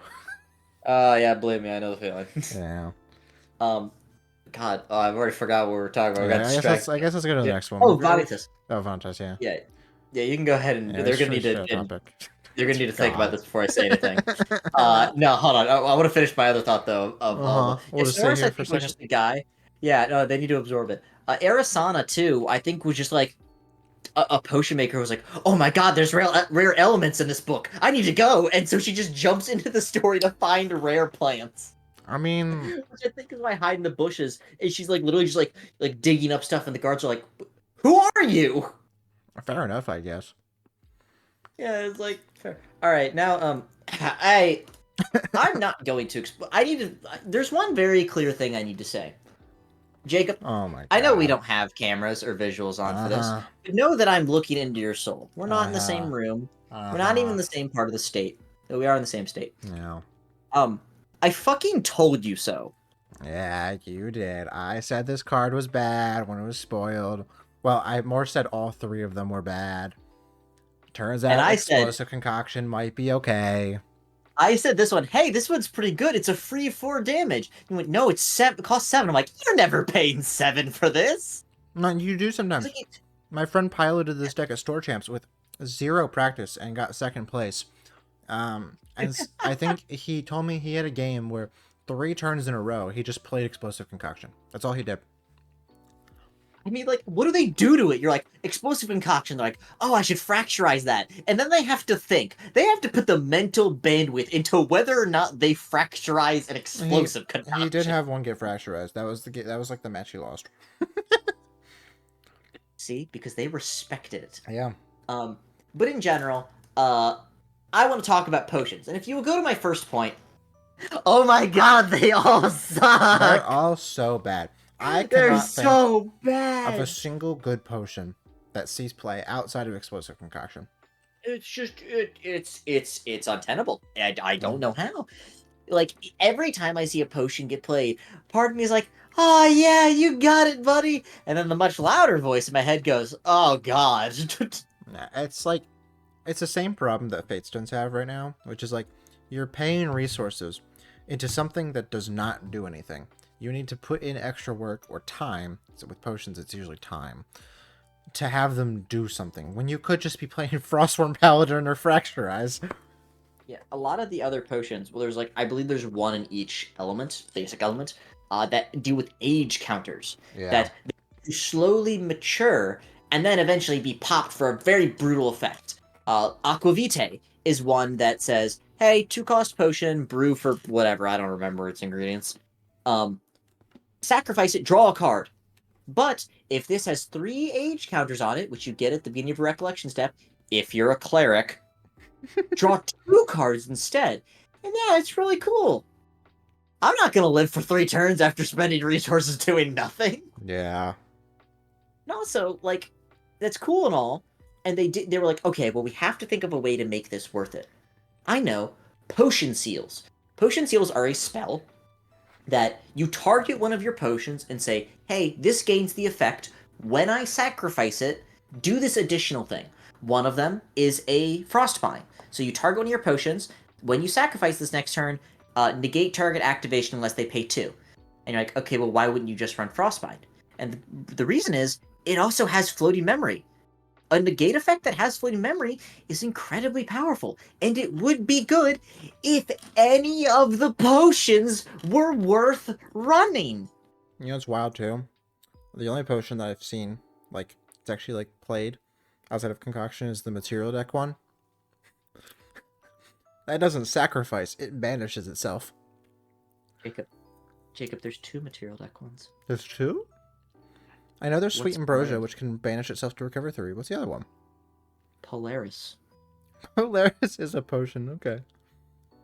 Yeah, believe me, I know the feeling. Yeah. God, I've already forgot what we were talking about. I guess let's go to the next one. Oh, Vanitas. Oh, Vanitas, yeah. Yeah, you can go ahead and Yeah, they're gonna need to. They're gonna need to think about this before I say anything. No, hold on. I want to finish my other thought though. We'll just stay here for a second. Was just a guy. Yeah, no, they need to absorb it. Arasana too, I think was just like a potion maker who was like, oh my god, there's rare elements in this book. I need to go, and so she just jumps into the story to find rare plants. I mean, which I think is why hide in the bushes, and she's like literally just like digging up stuff, and the guards are like, who are you? fair enough, I guess. Yeah, it's like fair. All right, now I'm not going to. I need to. There's one very clear thing I need to say, Jacob. Oh my god. I know we don't have cameras or visuals on for this, but know that I'm looking into your soul. We're not in the same room. We're not even in the same part of the state. But we are in the same state. Yeah. I fucking told you so. Yeah, you did. I said this card was bad when it was spoiled. Well, I more said all 3 of them were bad. Turns out explosive concoction might be okay. I said this one, hey, this one's pretty good. It's a free 4 damage. You went, no, it costs 7. I'm like, you're never paying 7 for this. No, you do sometimes. My friend piloted this deck at Store Champs with 0 practice and got 2nd place. And I think he told me he had a game where 3 turns in a row he just played explosive concoction. That's all he did. I mean, like, what do they do to it? You're like, explosive concoction. They're like, oh, I should fracturize that. And then they have to think. They have to put the mental bandwidth into whether or not they fracturize an explosive concoction. He did have one get fracturized. That was like the match he lost. See? Because they respected it. Yeah. But in general, I want to talk about potions. And if you will go to my first point, oh my god, they all suck! They're all so bad. They're so bad of a single good potion that sees play outside of explosive concoction. It's just it's untenable. I don't know how. like every time I see a potion get played, part of me is like, "Oh yeah, you got it, buddy," and then the much louder voice in my head goes, "Oh god." Nah, it's like it's the same problem that Fate Stones have right now, which is like you're paying resources into something that does not do anything. You need to put in extra work or time. So with potions, it's usually time to have them do something when you could just be playing Frostworm Paladin or Fracturize. Yeah, a lot of the other potions, well, there's like, I believe there's one in each element, basic element, that deal with age counters. Yeah. That they slowly mature and then eventually be popped for a very brutal effect. Aquavitae is one that says, hey, 2-cost potion, brew for whatever, I don't remember its ingredients. Um, Sacrifice it, draw a card. But if this has 3 age counters on it, which you get at the beginning of your recollection step, if you're a cleric, draw 2 cards instead. And yeah, it's really cool. I'm not gonna live for 3 turns after spending resources doing nothing. Yeah. And also, like, that's cool and all. And they were like, okay, well, we have to think of a way to make this worth it. I know, potion seals. Potion seals are a spell that you target one of your potions and say, hey, this gains the effect. When I sacrifice it, do this additional thing. One of them is a Frostbind. So you target one of your potions. When you sacrifice this next turn, negate target activation unless they pay 2. And you're like, okay, well, why wouldn't you just run Frostbind? And the reason is, it also has floating memory. A negate effect that has floating memory is incredibly powerful, and it would be good if any of the potions were worth running. You know it's wild too? The only potion that I've seen, like, it's actually like played outside of concoction is the material deck one. That doesn't sacrifice, it banishes itself. Jacob, there's 2 material deck ones. There's 2? I know there's Sweet What's Ambrosia, Polaris? which can banish itself to recover 3. What's the other one? Polaris. Polaris is a potion, okay.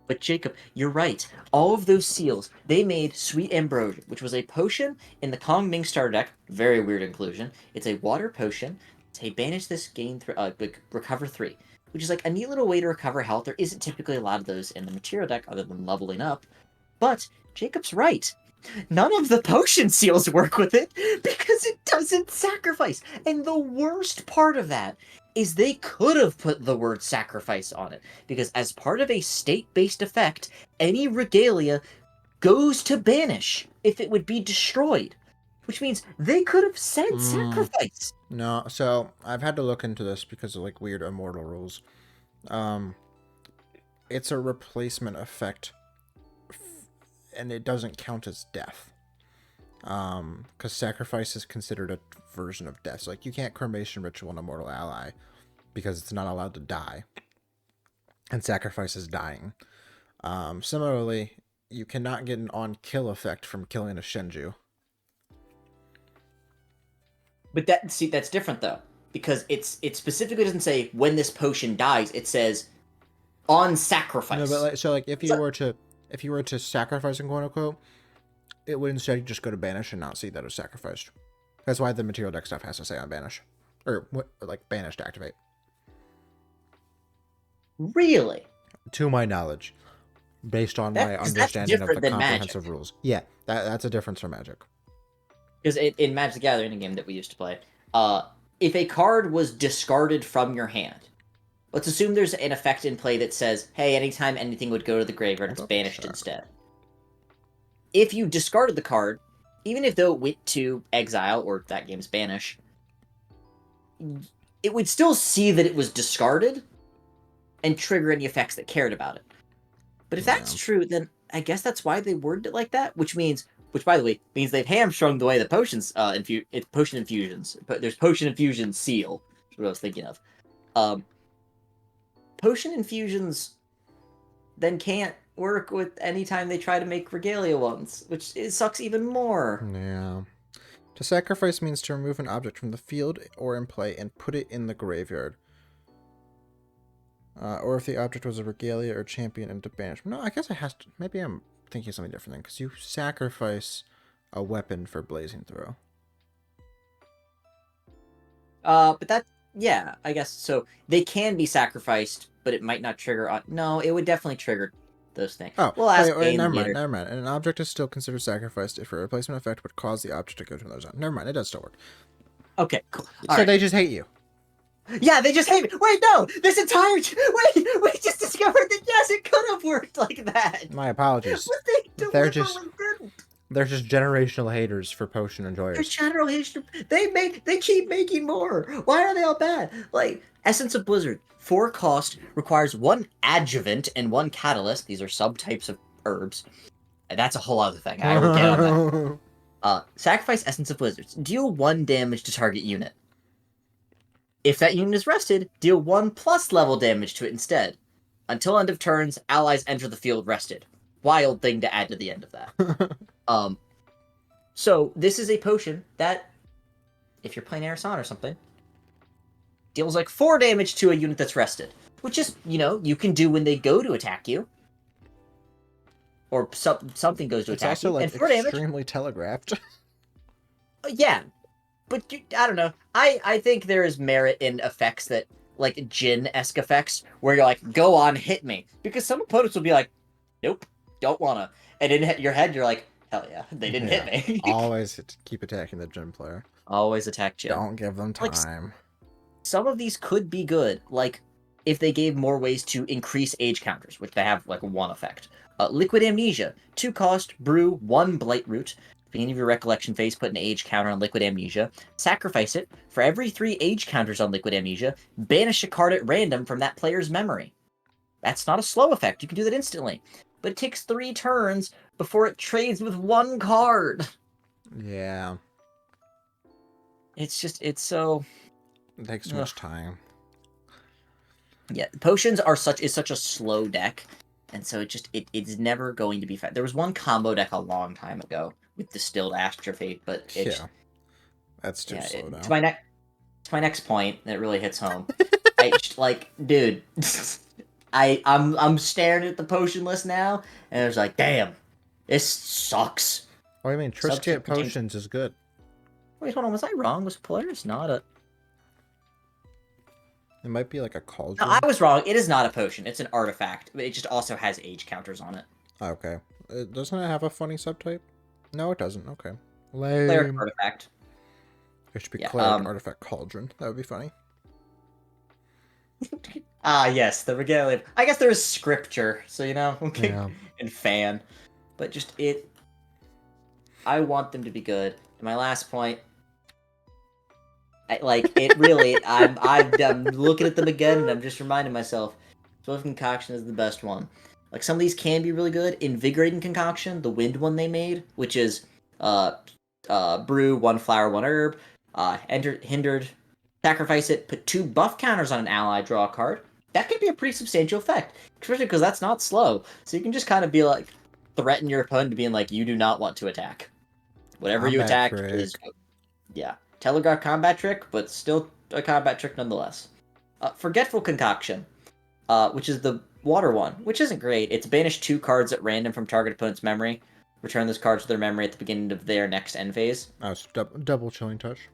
But Jacob, you're right. All of those seals, they made Sweet Ambrosia, which was a potion in the Kong Ming starter deck. Very weird inclusion. It's a water potion. Say banish this, gain recover 3, which is like a neat little way to recover health. There isn't typically a lot of those in the material deck other than leveling up. But Jacob's right. None of the potion seals work with it because it doesn't sacrifice. And the worst part of that is they could have put the word sacrifice on it, because as part of a state-based effect, any regalia goes to banish if it would be destroyed. Which means they could have said sacrifice. No, so I've had to look into this because of like weird immortal rules. It's a replacement effect, and it doesn't count as death. Because sacrifice is considered a version of death. So, like, you can't cremation ritual an immortal ally because it's not allowed to die. And sacrifice is dying. Similarly, you cannot get an on-kill effect from killing a Shenju. But that's different though, because it specifically doesn't say when this potion dies. It says on sacrifice. No, but like, so like if you were to sacrifice, and quote unquote, it would instead just go to banish and not see that it's sacrificed. That's why the material deck stuff has to say on banish, or like banish to activate. Really? To my knowledge, based on my understanding of the comprehensive rules. Yeah, that's a difference from Magic. Because in Magic the Gathering, a game that we used to play, if a card was discarded from your hand, let's assume there's an effect in play that says, hey, anytime anything would go to the graveyard, it's banished instead. If you discarded the card, even if though it went to exile, or that game's banish, it would still see that it was discarded and trigger any effects that cared about it. But if that's true, then I guess that's why they worded it like that, which, by the way, means they've hamstrung the way the potions, potion infusions. There's potion infusion seal, is what I was thinking of. Potion infusions then can't work with any time they try to make regalia ones, which sucks even more. Yeah. To sacrifice means to remove an object from the field or in play and put it in the graveyard. Or if the object was a regalia or champion and to banish. No, I guess it has to. Maybe I'm thinking of something different then, because you sacrifice a weapon for blazing throw. But that, yeah, I guess so. They can be sacrificed, but it might not trigger on. No, it would definitely trigger. those things. Oh, We'll ask wait, Bane never mind, later. never mind. An object is still considered sacrificed if a replacement effect would cause the object to go to another zone. Never mind, it does still work. Okay, cool. So they just hate you. Yeah, they just hate me. Wait, no! This entire... Wait, we just discovered that, yes, it could have worked like that. My apologies. But they They're deliberately didn't. They're just generational haters for potion They're enjoyers. general hatred. They keep making more. Why are they all bad? Like, Essence of Blizzard. 4 cost, requires 1 adjuvant and 1 catalyst. These are subtypes of herbs. And that's a whole other thing. I will get on that. Sacrifice Essence of Blizzards. Deal 1 damage to target unit. If that unit is rested, deal 1 plus level damage to it instead. Until end of turns, allies enter the field rested. Wild thing to add to the end of that. So this is a potion that, if you're playing Arisana or something, deals like 4 damage to a unit that's rested. Which is, you can do when they go to attack you. Or something goes to It's attack also you. like And 4 damage. extremely telegraphed. Yeah. But I don't know. I think there is merit in effects that, like Jin-esque effects, where you're like, go on, hit me. Because some opponents will be like, nope, don't wanna. And in your head, you're like, hell yeah, they didn't hit me. Always keep attacking the gym player. Always attack Jin. Don't give them time. Some of these could be good, like if they gave more ways to increase age counters, which they have like 1 effect. Liquid Amnesia, 2 cost, brew 1 Blight Root. Beginning of your recollection phase, put an age counter on Liquid Amnesia. Sacrifice it. For every 3 age counters on Liquid Amnesia, banish a card at random from that player's memory. That's not a slow effect. You can do that instantly. But it takes 3 turns before it trades with 1 card. Yeah. It's so... It takes too much time. Yeah, potions is such a slow deck. And so it's never going to be fast. There was one combo deck a long time ago with Distilled Astrophyte, but it's... Yeah. That's too slow now. To my next point, that really hits home. Dude, I'm staring at the potion list now, and it's like, damn, this sucks. Oh, I mean, Trisket Potions is good. Wait, hold on, was I wrong? Was Polaris not a... It might be like a cauldron. No, I was wrong. It is not a potion. It's an artifact. But it just also has age counters on it. Okay. Doesn't it have a funny subtype? No, it doesn't. Okay. Cleric artifact. It should be Cleric Artifact Cauldron. That would be funny. Yes, the regalia. I guess there is scripture, so Yeah. and fan. But just I want them to be good. And my last point... I'm looking at them again, and I'm just reminding myself, Swift Concoction is the best one. Like, some of these can be really good. Invigorating Concoction, the wind one they made, which is brew 1 flower, 1 herb, hindered, sacrifice it, put 2 buff counters on an ally, draw a card. That could be a pretty substantial effect, especially because that's not slow. So you can just kind of be like, threaten your opponent to being like, you do not want to attack. Whatever you attack is... Yeah. Telegraph combat trick, but still a combat trick nonetheless. Forgetful Concoction, which is the water one, which isn't great. It's banish 2 cards at random from target opponent's memory. Return those cards to their memory at the beginning of their next end phase. Oh, it's double Chilling Touch.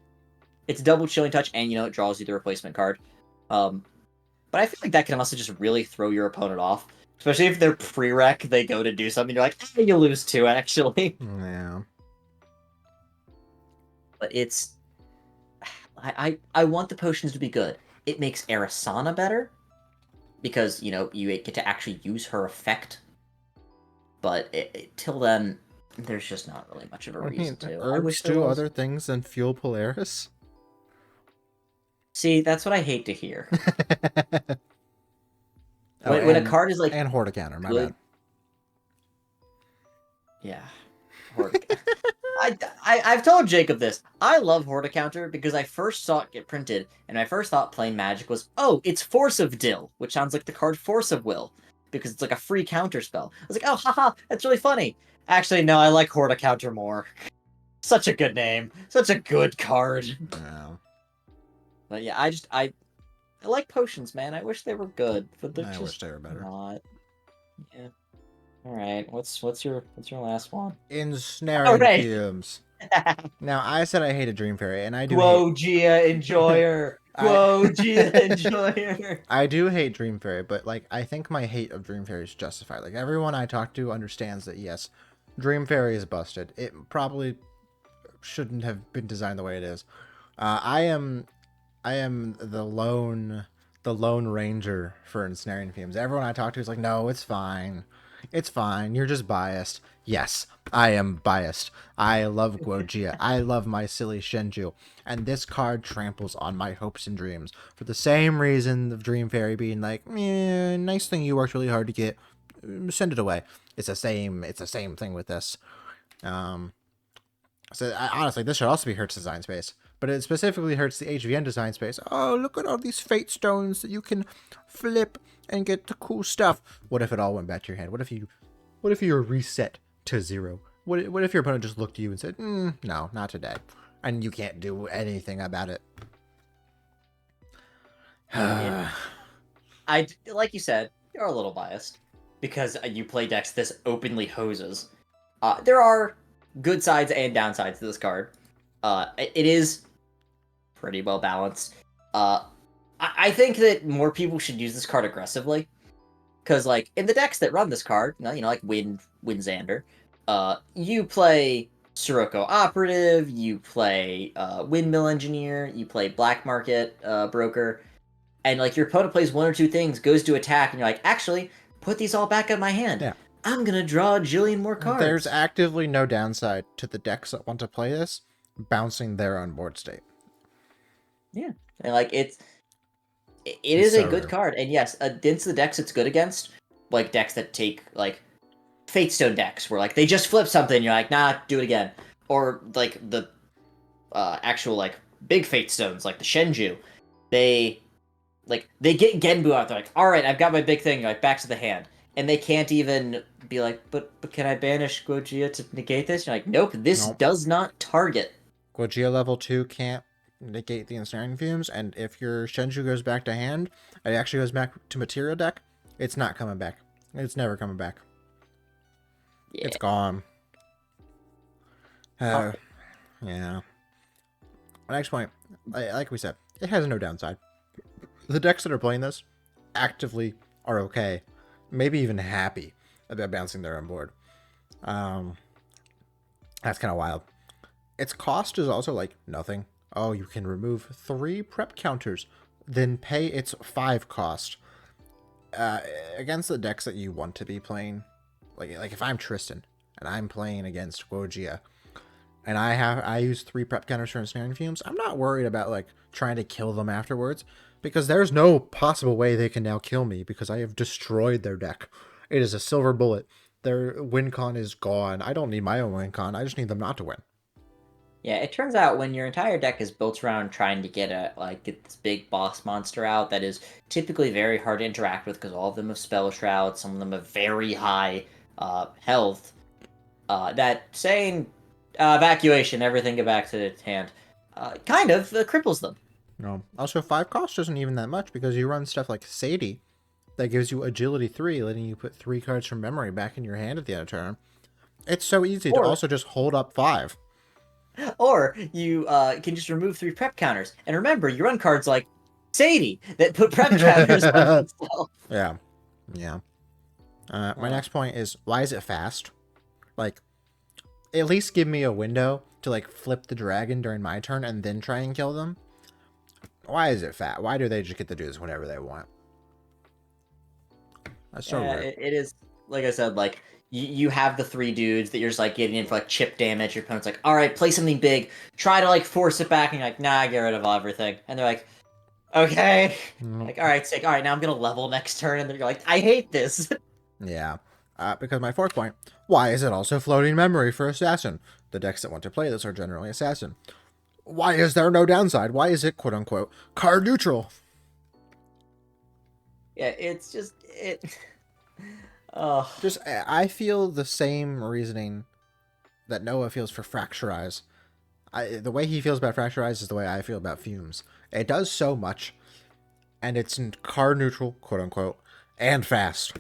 It's double Chilling Touch, and it draws you the replacement card. But I feel like that can also just really throw your opponent off. Especially if they're prereq, they go to do something, you're like, you lose 2, actually. Yeah. But it's... I want the potions to be good. It makes Arisana better, because, you get to actually use her effect. But till then, there's just not really much of a reason to. Herbs do other things than fuel Polaris? See, that's what I hate to hear. Oh, when a card is like... And Horticounter, my bad. Yeah. I've told Jacob this. I love Horticounter because I first saw it get printed, and my first thought playing Magic was, oh, it's Force of Dill, which sounds like the card Force of Will, because it's like a free counter spell. I was like, oh, haha, that's really funny. Actually, no, I like Horticounter more. Such a good name. Such a good card. Yeah. But yeah, I like potions, man. I wish they were good, but they're just wish they were better. Not. Yeah. All right. What's your last one? Ensnaring Fumes. Now, I said I hated Dream Fairy, and I do hate. Quo Gia Enjoyer. I Quo Gia Enjoyer. I do hate Dream Fairy, but like I think my hate of Dream Fairy is justified. Like everyone I talk to understands that yes, Dream Fairy is busted. It probably shouldn't have been designed the way it is. I am the lone ranger for Ensnaring Fumes. Everyone I talk to is like, no, it's fine. It's fine. You're just biased. Yes, I am biased. I love Guojia. I love my silly Shenju. And this card tramples on my hopes and dreams. For the same reason of Dream Fairy being like, nice thing you worked really hard to get. Send it away. It's the same thing with this. Honestly, this should also be Hertz design space, but it specifically hurts the HVN design space. Oh, look at all these fate stones that you can flip and get the cool stuff. What if it all went back to your hand? What if you were reset to 0? What if your opponent just looked at you and said, no, not today, and you can't do anything about it? I like you said, you're a little biased because you play decks this openly hoses. There are good sides and downsides to this card. It is pretty well balanced. I think that more people should use this card aggressively, because like in the decks that run this card, like Windzander, you play Sirocco Operative, you play Windmill Engineer, you play Black Market Broker, and like your opponent plays one or two things, goes to attack, and you're like, actually, put these all back in my hand. Yeah. I'm gonna draw a jillion more cards. There's actively no downside to the decks that want to play this bouncing their own board state. Yeah, and like it is so a good real. card, and yes, against the decks it's good against, like decks that take like Fatestone decks, where like they just flip something, you're like, nah, do it again, or like the actual like big Fatestones, like the Shenju, they get Genbu out. They're like, all right, I've got my big thing. You're like, back to the hand, and they can't even be like, but can I banish Gojia to negate this? You're like, nope, this does not target. Gojia level 2 can't negate the Ensnaring Fumes, and if your Shenju goes back to hand, it actually goes back to material deck, it's not coming back. It's never coming back. Yeah. It's gone. Yeah. Next point, like we said, it has no downside. The decks that are playing this actively are okay, maybe even happy about bouncing their own board. That's kind of wild. Its cost is also like nothing. Oh, you can remove 3 prep counters, then pay its 5 cost. Against the decks that you want to be playing, like if I'm Tristan and I'm playing against Guojia, and I use 3 prep counters for Ensnaring Fumes, I'm not worried about like trying to kill them afterwards, because there's no possible way they can now kill me because I have destroyed their deck. It is a silver bullet. Their win con is gone. I don't need my own win con. I just need them not to win. Yeah, it turns out when your entire deck is built around trying to get this big boss monster out that is typically very hard to interact with because all of them have spell shroud, some of them have very high health. That saying evacuation, everything get back to its hand, kind of cripples them. No. Also, 5 cost isn't even that much because you run stuff like Sadie that gives you agility 3, letting you put 3 cards from memory back in your hand at the end of turn. It's so easy to also just hold up 5. Or you can just remove 3 prep counters. And remember, you run cards like Sadie that put prep counters on itself. Yeah. My next point is, why is it fast? Like, at least give me a window to like flip the dragon during my turn and then try and kill them. Why is it fat? Why do they just get to do this whenever they want? That's so weird. It is, like I said, like you have the 3 dudes that you're just like getting in for like chip damage. Your opponent's like, all right, play something big, try to like force it back, and you're like, nah, get rid of everything. And they're like, okay, like all right, sick. All right, now I'm gonna level next turn, and they're like, I hate this. Yeah. Because my 4th point, why is it also floating memory for Assassin? The decks that want to play this are generally Assassin. Why is there no downside? Why is it, quote-unquote, card neutral? Yeah, it's just, I feel the same reasoning that Noah feels for Fracturize. The way he feels about Fracturize is the way I feel about Fumes. It does so much, and it's card neutral, quote-unquote, and fast.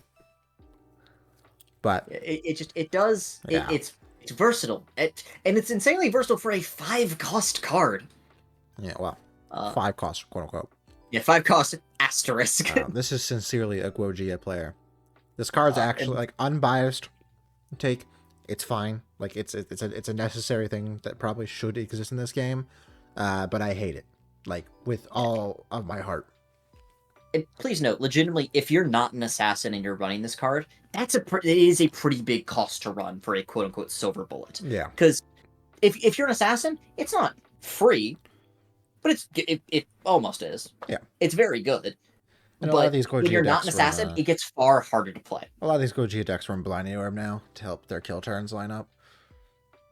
But it does. Yeah. It's It's versatile, and it's insanely versatile for a 5-cost card. Yeah, well, Uh, 5 costs, quote unquote. yeah, 5 cost asterisk. This is sincerely a Guogia player. This card's actually And like unbiased take. It's fine. Like it's a necessary thing that probably should exist in this game, but I hate it. Like with all of my heart. And please note, legitimately, if you're not an assassin and you're running this card, it is a pretty big cost to run for a quote unquote silver bullet. Yeah. Because if you're an assassin, it's not free, but it almost is. Yeah. It's very good. And But a lot of these when you're not an assassin, it gets far harder to play. A lot of these Gojira decks run Blinding Orb now to help their kill turns line up.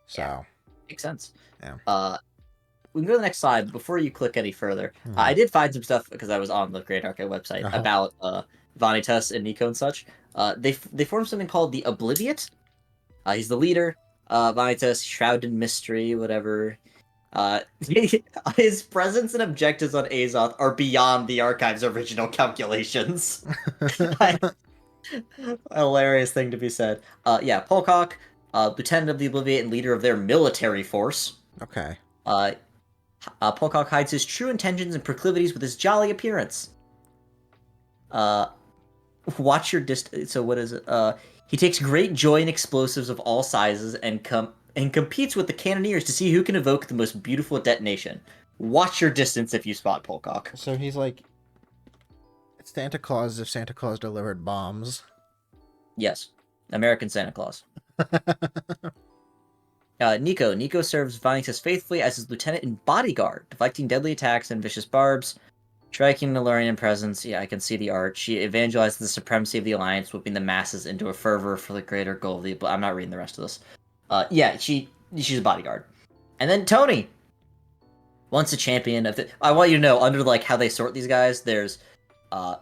So Yeah, makes sense. Yeah. We can go to the next slide. But before you click any further, I did find some stuff because I was on the Great Archive website about Vanitas and Nico and such. They formed something called the Obliviate. He's the leader. Vanitas, shrouded in mystery, whatever. His presence and objectives on Azoth are beyond the Archive's original calculations. Hilarious thing to be said. Yeah, Polcock, lieutenant of the Obliviate and leader of their military force. Okay. Polcock hides his true intentions and proclivities with his jolly appearance. Watch your distance. So what is it? He takes great joy in explosives of all sizes and competes with the cannoneers to see who can evoke the most beautiful detonation. Watch your distance if you spot Polcock. So he's like Santa Claus if Santa Claus delivered bombs. Yes. American Santa Claus. Nico serves Vanitas faithfully as his lieutenant and bodyguard, deflecting deadly attacks and vicious barbs, striking an alluring presence. Yeah, I can see the art. She evangelizes the supremacy of the Alliance, whipping the masses into a fervor for the greater goal of the... I'm not reading the rest of this. Yeah, she's a bodyguard. And then Tony! Once a champion of the... I want you to know, under like how they sort these guys, there's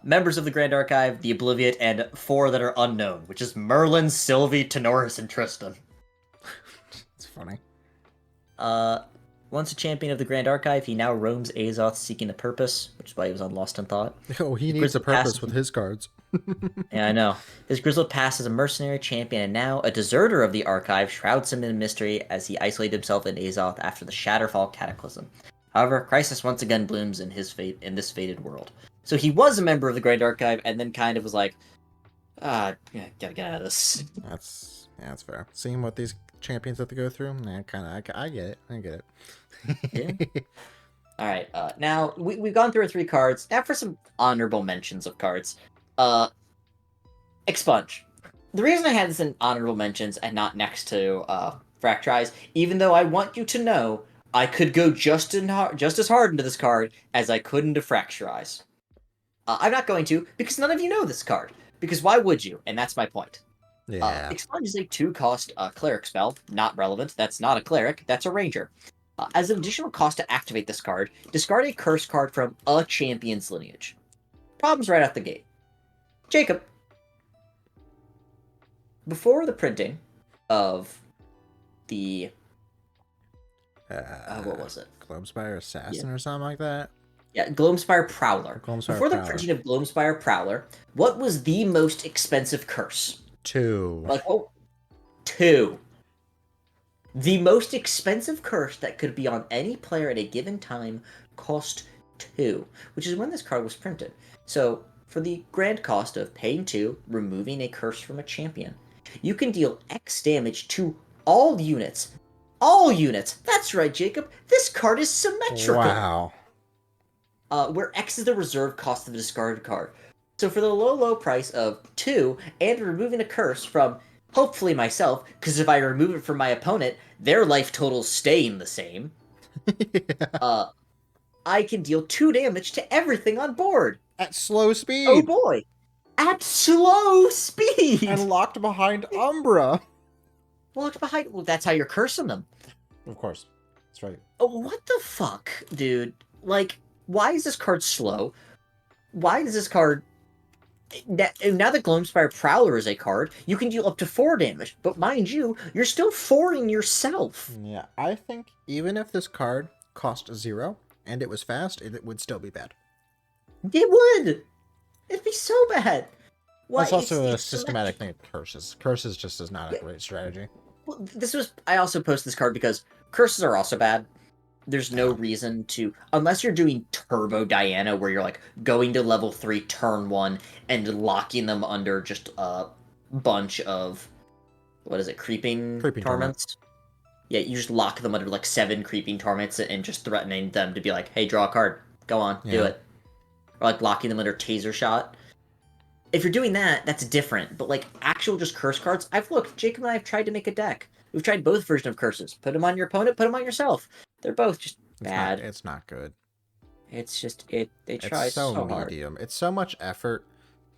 members of the Grand Archive, the Obliviate, and 4 that are unknown, which is Merlin, Sylvie, Tenoris, and Tristan. It's funny. Once a champion of the Grand Archive, he now roams Azoth seeking a purpose, which is why he was on Lost in Thought. Oh, he needs a purpose with his cards. Yeah, I know. His grizzled past as a mercenary champion and now a deserter of the Archive shrouds him in mystery as he isolated himself in Azoth after the Shatterfall Cataclysm. However, crisis once again blooms in this fated world. So he was a member of the Grand Archive and then kind of was like, gotta get out of this. That's fair. Seeing what these champions have to go through, I get it. Yeah. All right. Now we've gone through our 3 cards. Now for some honorable mentions of cards. Expunge. The reason I had this in honorable mentions and not next to Fracturize, even though I want you to know I could go just as hard into this card as I could into Fracturize. I'm not going to because none of you know this card. Because why would you? And that's my point. Yeah. Expunge is a 2-cost cleric spell. Not relevant. That's not a cleric. That's a ranger. As an additional cost to activate this card, discard a curse card from a champion's lineage. Problems right out the gate. Jacob. Before the printing of the... what was it? Gloamspire Assassin or something like that? Yeah, Gloamspire Prowler. Before the printing of Gloamspire Prowler, what was the most expensive curse? 2. Like, oh, 2. The most expensive curse that could be on any player at a given time cost 2, which is when this card was printed. So, for the grand cost of paying 2, removing a curse from a champion, you can deal X damage to all units. All units! That's right, Jacob! This card is symmetrical! Wow. Where X is the reserve cost of the discarded card. So for the low price of 2, and removing a curse from, hopefully myself, because if I remove it from my opponent, their life totals staying the same, Yeah. I can deal 2 damage to everything on board! At slow speed! Oh boy! At slow speed! And locked behind Umbra! Locked behind... Well, that's how you're cursing them. Of course. That's right. Oh, what the fuck, dude? Like, why is this card slow? Why is this card... Now that Gloamspire Prowler is a card, you can deal up to 4 damage, but mind you, you're still 4ing yourself. Yeah, I think even if this card cost 0 and it was fast, it would still be bad. It would! It'd be so bad! That's also a systematic thing of curses. Curses just is not a great strategy. Well, I also post this card because curses are also bad. There's no Yeah. reason to, unless you're doing Turbo Diana, where you're like going to level 3 turn 1 and locking them under just a bunch of, what is it, creeping Creeping torment. torments? Yeah, you just lock them under like 7 creeping torments and just threatening them to be like, hey, draw a card. Go on, do Yeah. it. Or like locking them under taser shot. If you're doing that, that's different. But like actual just curse cards, Jacob and I have tried to make a deck. We've tried both versions of curses. Put them on your opponent, put them on yourself. They're both just bad. It's not good. It's just they It's try so so hard. medium. It's so much effort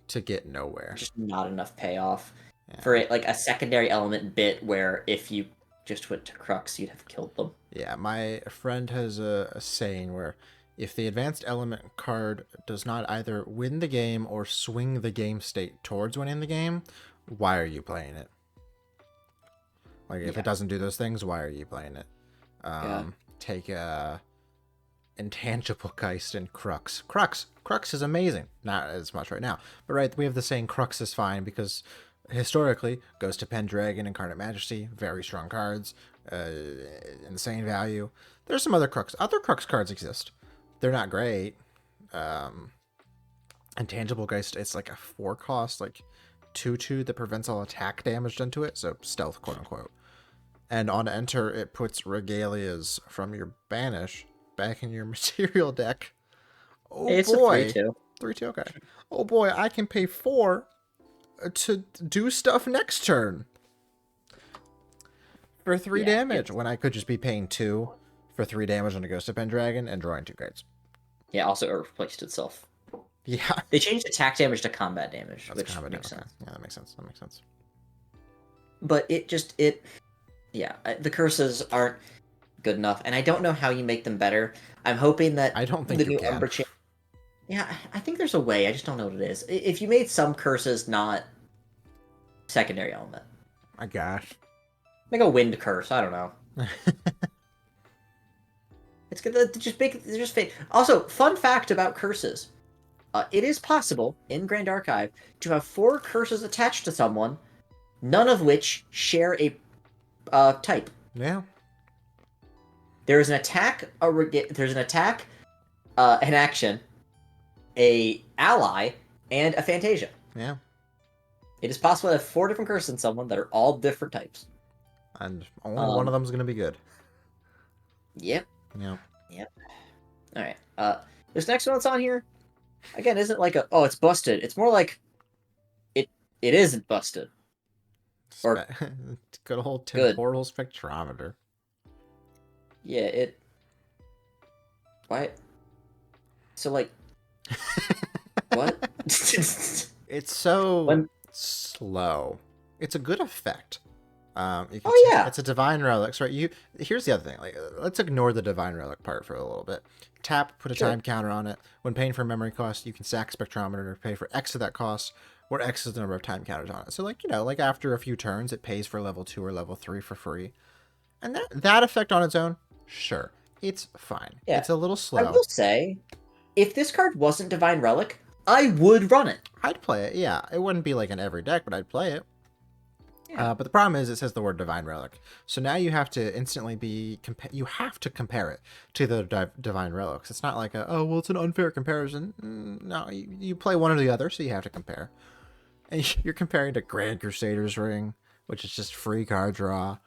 to get nowhere. Just not enough payoff. Yeah. For it like a secondary element bit where if you just went to Crux, you'd have killed them. Yeah, my friend has a saying where if the advanced element card does not either win the game or swing the game state towards winning the game, why are you playing it? Like, if it doesn't do those things, why are you playing it? Take a Intangible Geist and Crux. Crux is amazing. Not as much right now. But right, we have the saying Crux is fine because historically, Ghost of Pendragon, Incarnate Majesty, very strong cards, insane value. There's some other Crux cards exist. They're not great. Intangible Geist, it's like a 4 cost, like 2/2 that prevents all attack damage done to it, so stealth, quote unquote. And on enter, it puts Regalias from your banish back in your material deck. Oh It's boy. a 3/2. 3/2, okay. Oh boy, I can pay 4 to do stuff next turn. For 3 damage, when I could just be paying 2 for 3 damage on a Ghost of Pendragon and drawing 2 cards. Yeah, also it replaced itself. Yeah. They changed attack damage to combat damage, That's which combat makes damage. sense. Yeah, that makes sense. But the curses aren't good enough, and I don't know how you make them better. I'm hoping that I don't think the you new can. Umbra change. Yeah, I think there's a way. I just don't know what it is. If you made some curses not secondary element, My gosh. make a wind curse. I don't know. It's good to just make it just fade. Also, fun fact about curses: it is possible in Grand Archive to have 4 curses attached to someone, none of which share a type. Yeah. There's an attack, an action, a ally, and a Fantasia. Yeah. It is possible to have 4 different curses in someone that are all different types. And only one of them is going to be good. Yep. Yeah. Yep. All right. This next one that's on here, again, isn't like it's busted. It's more like it isn't busted. Or good old temporal spectrometer. Yeah, Why? So like, what? It's so slow. It's a good effect. You can it's a divine relics, right? Here's the other thing. Like, let's ignore the divine relic part for a little bit. Tap, put a time counter on it. When paying for memory cost, you can sack spectrometer to pay for X of that cost, where X is the number of time counters on it. So like after a few turns, it pays for level 2 or level 3 for free. And that effect on its own, sure, it's fine. Yeah. It's a little slow. I will say, if this card wasn't divine relic, I would run it. I'd play it. Yeah, it wouldn't be like in every deck, but I'd play it. Yeah. But the problem is it says the word divine relic. So now you have to instantly you have to compare it to the divine relics. It's not like it's an unfair comparison. No, you play one or the other, so you have to compare. And you're comparing to Grand Crusader's Ring, which is just free card draw,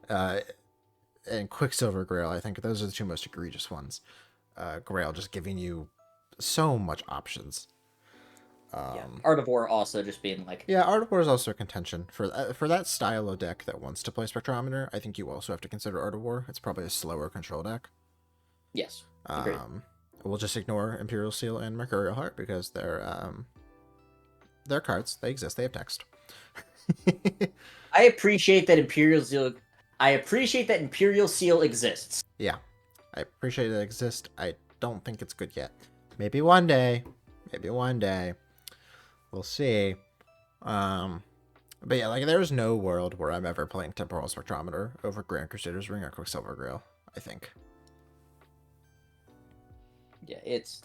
and Quicksilver Grail. I think those are the 2 most egregious ones. Grail just giving you so much options. Art of War also just being like... Yeah, Art of War is also a contention. For that style of deck that wants to play Spectrometer, I think you also have to consider Art of War. It's probably a slower control deck. Yes, agreed. We'll just ignore Imperial Seal and Mercurial Heart because they're cards. They exist. They have text. I appreciate that Imperial Seal exists. Yeah, I appreciate it exists. I don't think it's good yet. Maybe one day. We'll see. But yeah, like there's no world where I'm ever playing Temporal Spectrometer over Grand Crusader's Ring or Quicksilver Grail, I think. Yeah, it's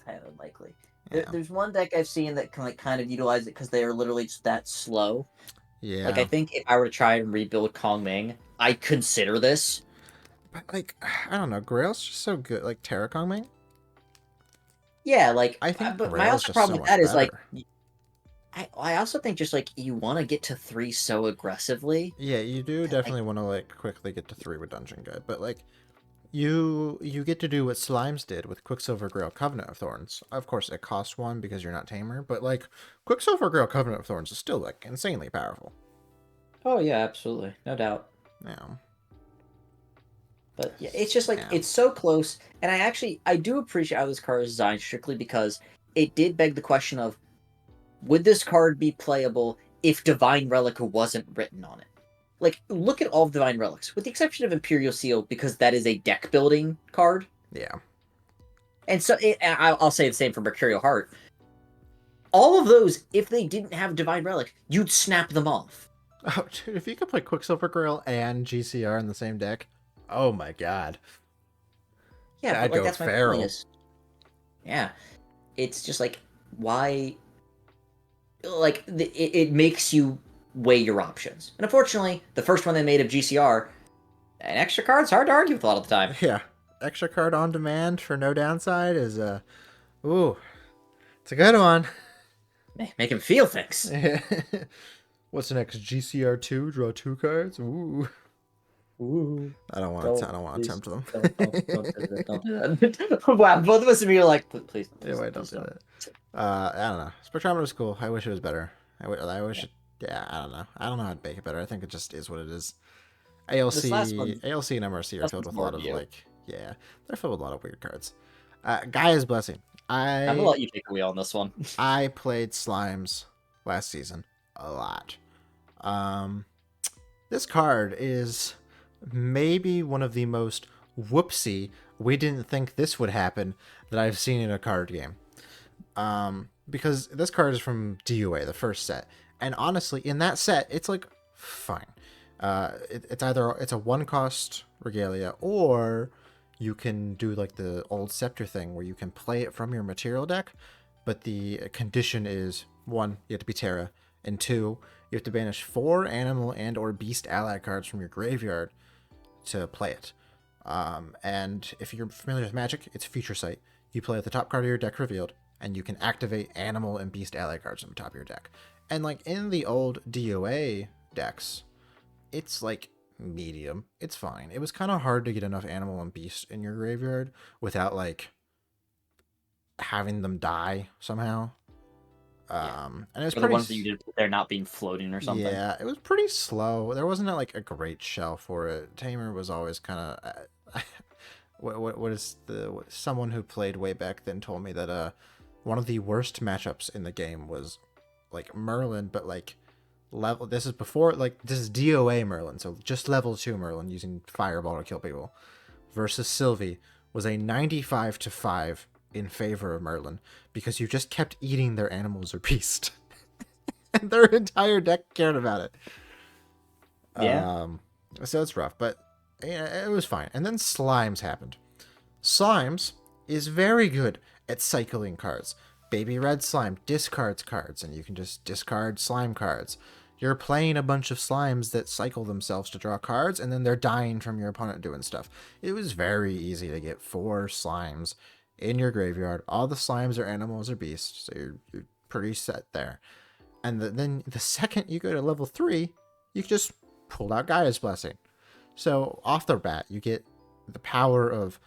kind of unlikely. Yeah. There's one deck I've seen that can kind of utilize it because they are literally just that slow. Like, I Yeah. think if I were to try and rebuild Kong Ming, I'd consider this. But, like, I don't know. Grail's just so good. Like, Terracomming? Yeah, like, I think but my Grail's also just problem so with that much is, like, better. I also think just, like, you want to get to 3 so aggressively Yeah, you do that, like, definitely want to, like, quickly get to 3 with Dungeon Guide. But, like, you get to do what Slimes did with Quicksilver Grail Covenant of Thorns. Of course, it costs 1 because you're not Tamer. But, like, Quicksilver Grail Covenant of Thorns is still, like, insanely powerful. oh, yeah, absolutely. No doubt. Yeah. But yeah, it's just like Yeah. it's so close, and I do appreciate how this card is designed strictly because it did beg the question of would this card be playable if Divine Relic wasn't written on it? Like, look at all of Divine Relics, with the exception of Imperial Seal, because that is a deck building card. Yeah. And so I'll say the same for Mercurial Heart. All of those, if they didn't have Divine Relic, you'd snap them off. Oh, dude, if you could play Quicksilver Grail and GCR in the same deck, oh my god. Yeah, but I'd like go that's my point feral. is, yeah, it's just like why like it makes you weigh your options. And unfortunately, the first one they made of GCR, an extra card's hard to argue with a lot of the time. Yeah. Extra card on demand for no downside is ooh, it's a good one. Make him feel things. What's the next? GCR2, draw 2 cards? Ooh. Ooh. I don't want to Don't please tempt them. don't do that. Don't do that. Wow, both of us would be like, please, Yeah, please, wait, don't please do don't. that. I don't know. Spectrometer's cool. I wish it was better. I wish Yeah. it. Yeah, I don't know. I don't know how to make it better. I think it just is what it is. This last one, ALC and MRC are last filled one's with a more lot of of you. like, yeah, they're filled with a lot of weird cards. Gaia's Blessing. I'm gonna I let you take the wheel on this one. I played Slimes last season a lot. Um, this card is maybe one of the most whoopsie, we didn't think this would happen that I've seen in a card game. Because this card is from DUA, the first set, and honestly, in that set, it's like fine. It's either it's a 1-cost regalia, or you can do like the old scepter thing where you can play it from your material deck, but the condition is 1, you have to be Terra, and 2, you have to banish 4 animal and or beast ally cards from your graveyard to play it. And if you're familiar with Magic, it's Future Sight. You play at the top card of your deck revealed, and you can activate animal and beast ally cards on the top of your deck. And like in the old DOA decks, it's like medium. It's fine. It was kind of hard to get enough animal and beast in your graveyard without like having them die somehow. Yeah. And it was Or the pretty. ones that you did put there not being floating or something. Yeah, it was pretty slow. There wasn't like a great shell for it. Tamer was always kind of. What is the someone who played way back then told me that one of the worst matchups in the game was like Merlin, but like level. This is before like this is DOA Merlin, so just level 2 Merlin using Fireball to kill people versus Sylvie was a 95 to 5 in favor of Merlin because you just kept eating their animals or beast. And their entire deck cared about it. Yeah. So it's rough, but yeah, it was fine. And then Slimes happened. Slimes is very good at cycling cards. Baby Red Slime discards cards, and you can just discard slime cards. You're playing a bunch of slimes that cycle themselves to draw cards, and then they're dying from your opponent doing stuff. It was very easy to get 4 slimes in your graveyard. All the slimes are animals or beasts, so you're pretty set there. And then the second you go to level 3, you just pull out Gaia's Blessing. So off the bat, you get the power of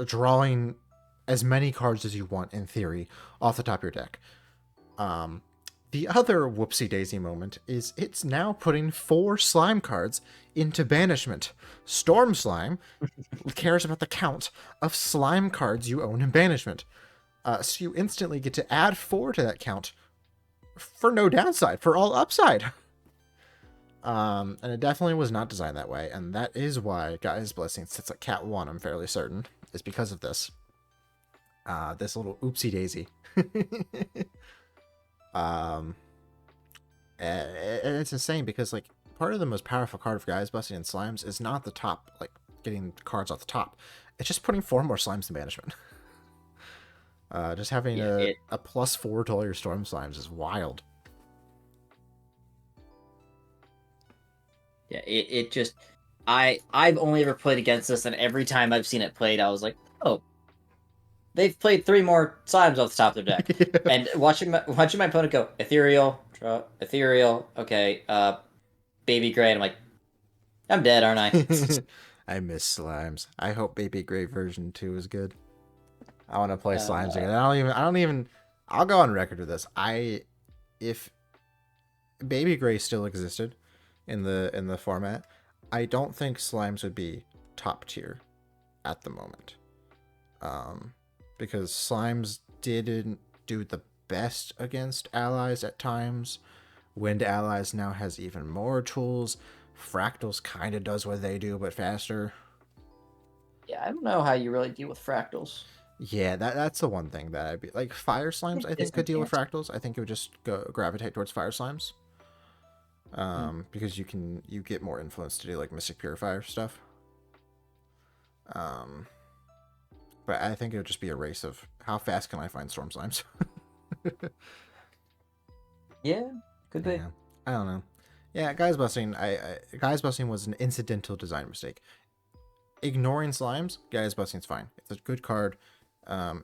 drawing as many cards as you want in theory off the top of your deck. The other whoopsie daisy moment is it's now putting 4 slime cards into banishment. Storm Slime cares about the count of slime cards you own in banishment. So you instantly get to add 4 to that count for no downside, for all upside. And it definitely was not designed that way, and that is why Gaia's Blessing sits at Cat 1, I'm fairly certain, is because of this. This little oopsie daisy. And it's insane because, like, part of the most powerful card of Gaia's Blessing and Slimes is not the top, like, getting cards off the top. It's just putting 4 more Slimes in banishment. Just having Yeah. a +4 to all your Storm Slimes is wild. Yeah, it just I've only ever played against this, and every time I've seen it played, I was like, oh, they've played 3 more slimes off the top of their deck. And watching my opponent go ethereal, draw, ethereal, okay, baby gray, and I'm like, I'm dead, aren't I? I miss slimes. I hope Baby Gray version 2 is good. I want to play slimes Uh, again. I don't even. I'll go on record with this. If Baby Gray still existed in the format, I don't think slimes would be top tier at the moment. Because slimes didn't do the best against allies at times. Wind allies now has even more tools. Fractals kind of does what they do, but faster. yeah, I don't know how you really deal with fractals. Yeah, that's the one thing that I'd be like. Fire slimes, I think, could deal with Disenchanted. fractals. I think it would just gravitate towards fire slimes. Because you get more influence to do like Mystic Purifier stuff. But I think it would just be a race of how fast can I find storm slimes. Yeah, could be. Yeah, I don't know. Yeah, guys busting. Guys busting was an incidental design mistake. Ignoring slimes, guys busting's fine. It's a good card.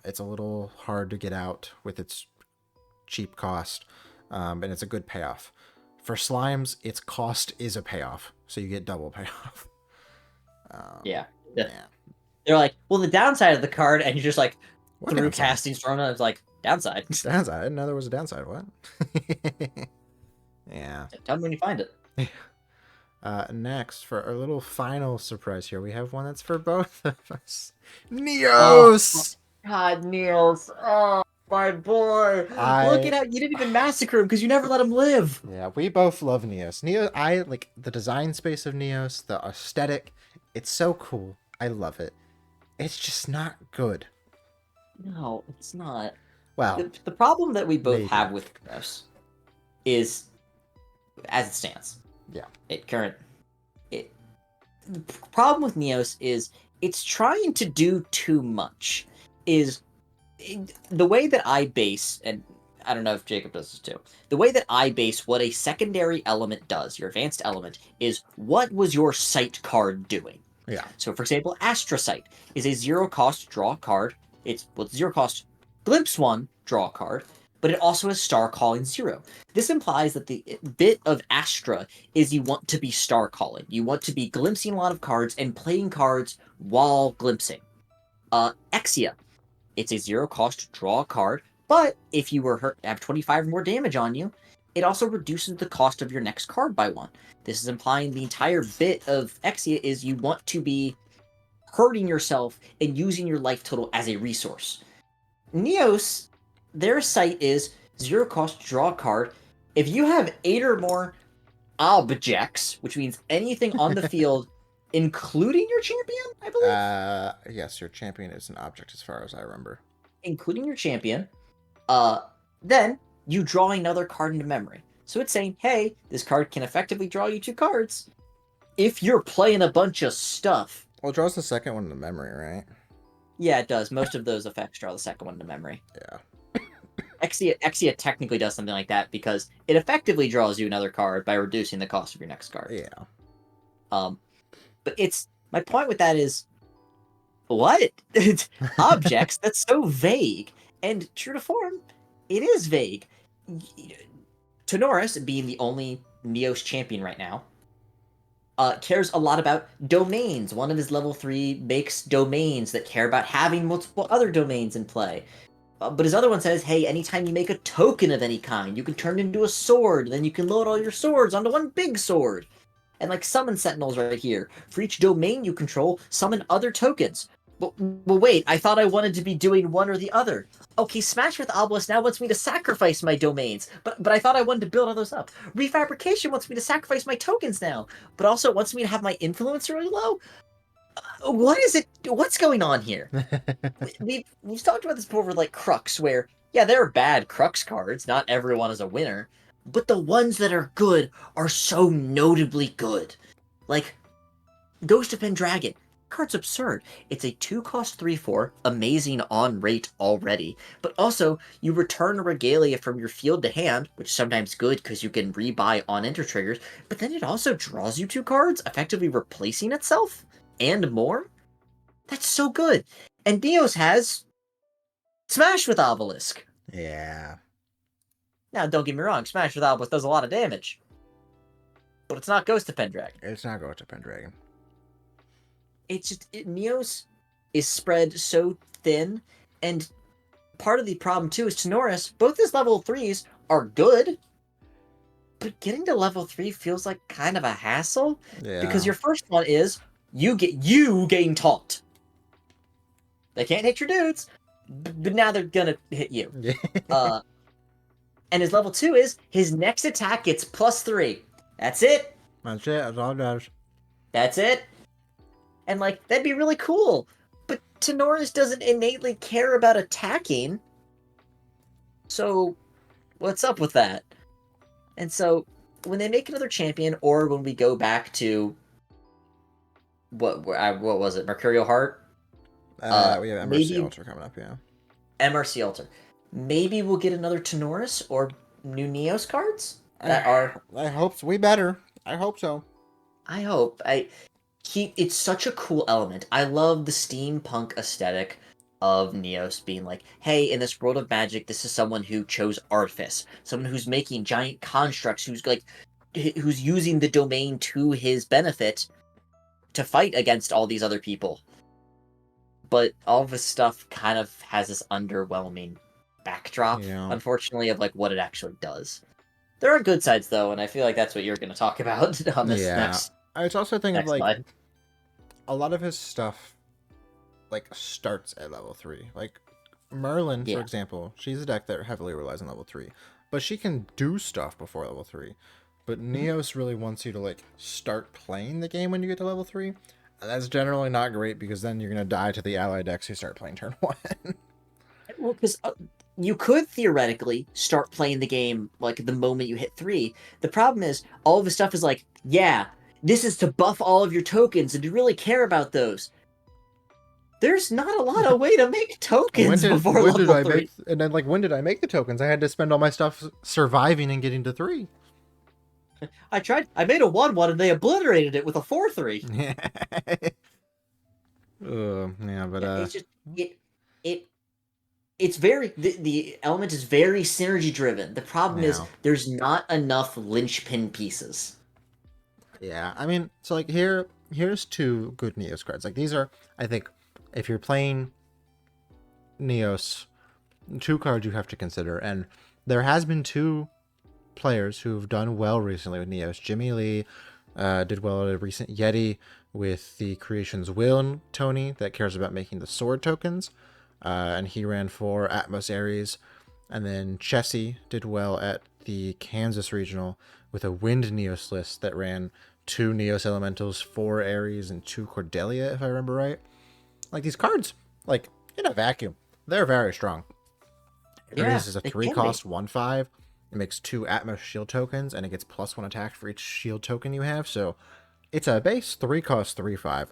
It's a little hard to get out with its cheap cost, and it's a good payoff. For slimes, its cost is a payoff, so you get double payoff. Yeah. Yeah. They're like, well, the downside of the card, and you're just like, What through downside? casting storm, and I was like, downside. Downside. I didn't know there was a downside. What? Yeah. Tell me when you find it. Next, for our little final surprise here, we have one that's for both of us. Oh, Neos! God, Niels. Oh, my boy. Look at how you didn't even massacre him because you never let him live. Yeah, we both love Neos. I like the design space of Neos, the aesthetic. It's so cool. I love it. It's just not good. No, it's not. Well, The problem that we both maybe. have with Neos is, as it stands, Yeah. the problem with Neos is it's trying to do too much. The way that I base, and I don't know if Jacob does this too, the way that I base what a secondary element does, your advanced element, is what was your sight card doing? Yeah. So, for example, Astrocyte is a 0-cost draw card. It's 0-cost glimpse 1, draw card, but it also has star calling 0. This implies that the bit of Astra is you want to be star calling. You want to be glimpsing a lot of cards and playing cards while glimpsing. Exia, it's a 0-cost draw card, but if you were hurt, have 25 or more damage on you, it also reduces the cost of your next card by 1. This is implying the entire bit of Exia is you want to be hurting yourself and using your life total as a resource. Neos, their site is 0-cost draw card. If you have 8 or more objects, which means anything on the field, including your champion, I believe? Yes, your champion is an object as far as I remember. Including your champion, then you draw another card into memory. So it's saying, hey, this card can effectively draw you 2 cards if you're playing a bunch of stuff. Well, it draws the second one to memory, right? Yeah, it does. Most of those effects draw the second one to memory. Yeah. Exia technically does something like that because it effectively draws you another card by reducing the cost of your next card. Yeah. But it's my point with that is, what? Objects? That's so vague. And true to form, it is vague. Tenoris, being the only Neos champion right now, cares a lot about domains. One of his level 3 makes domains that care about having multiple other domains in play. But his other one says, hey, anytime you make a token of any kind, you can turn it into a sword, then you can load all your swords onto one big sword. And like summon sentinels right here. For each domain you control, summon other tokens. Well, wait, I thought I wanted to be doing one or the other. Okay, Smash with Obelisk now wants me to sacrifice my domains, but I thought I wanted to build all those up. Refabrication wants me to sacrifice my tokens now, but also wants me to have my influence really low? What is it? What's going on here? We've talked about this before with like Crux, where, yeah, there are bad Crux cards, not everyone is a winner, but the ones that are good are so notably good. Like, Ghost of Pendragon. card's absurd. It's a 2-cost 3/4, amazing on rate already, but also you return a regalia from your field to hand, which is sometimes good because you can rebuy on enter triggers, but then it also draws you 2 cards, effectively replacing itself, and more? That's so good. And Neos has Smash with Obelisk. Yeah. Now, don't get me wrong, Smash with Obelisk does a lot of damage, but it's not Ghost of Pendragon. It's not Ghost of Pendragon. It's just Neos is spread so thin, and part of the problem too is Tenoris. Both his level 3s are good, but getting to level 3 feels like kind of a hassle. Yeah. Because your first one is you gain taunt. They can't hit your dudes, but now they're gonna hit you. Yeah. And his level 2 is his next attack gets +3. That's it. That's it. That's all it does. That's it. And, like, that'd be really cool. But Tenoris doesn't innately care about attacking. So, what's up with that? And so, when they make another champion, or when we go back to... What was it? Mercurial Heart? We have MRC maybe- Altar coming up, yeah. MRC Altar. Maybe we'll get another Tenoris or new Neos cards that are... I hope so. We better. I hope so. I hope. It's such a cool element. I love the steampunk aesthetic of Neos being like, hey, in this world of magic, this is someone who chose artifice, someone who's making giant constructs, who's using the domain to his benefit to fight against all these other people. But all of this stuff kind of has this underwhelming backdrop, unfortunately, of like what it actually does. There are good sides though, and I feel like that's what you're going to talk about on this next. I was also thinking of like slide. a lot of his stuff like starts at level 3. Like Merlin, for example, she's a deck that heavily relies on level 3, but she can do stuff before level 3. But Neos really wants you to like start playing the game when you get to level 3. And that's generally not great because then you're gonna die to the ally decks who start playing turn 1. Well, because you could theoretically start playing the game like the moment you hit 3. The problem is all of the stuff is like, yeah, this is to buff all of your tokens, and you really care about those. There's not a lot of way to make tokens before level 3. And then like when did I make the tokens? I had to spend all my stuff surviving and getting to 3. I tried. I made a 1/1 and they obliterated it with a 4/3. Yeah, but it's just it's very the element is very synergy driven. The problem is there's not enough linchpin pieces. Yeah, I mean, so like here's 2 good Neos cards. Like these are, I think, if you're playing Neos, 2 cards you have to consider. And there has been 2 players who've done well recently with Neos. Jimmy Lee did well at a recent Yeti with the Creation's Will Tony that cares about making the sword tokens. And he ran for Atmos Ares. And then Chessie did well at the Kansas Regional with a Wind Neos list that ran 2 Neos Elementals, 4 Ares, and 2 Cordelia, if I remember right. Like, these cards, like, in a vacuum, they're very strong. Ares is a 3-cost 1/5. It makes 2 Atmos shield tokens, and it gets +1 attack for each shield token you have. So it's a base 3-cost 3/5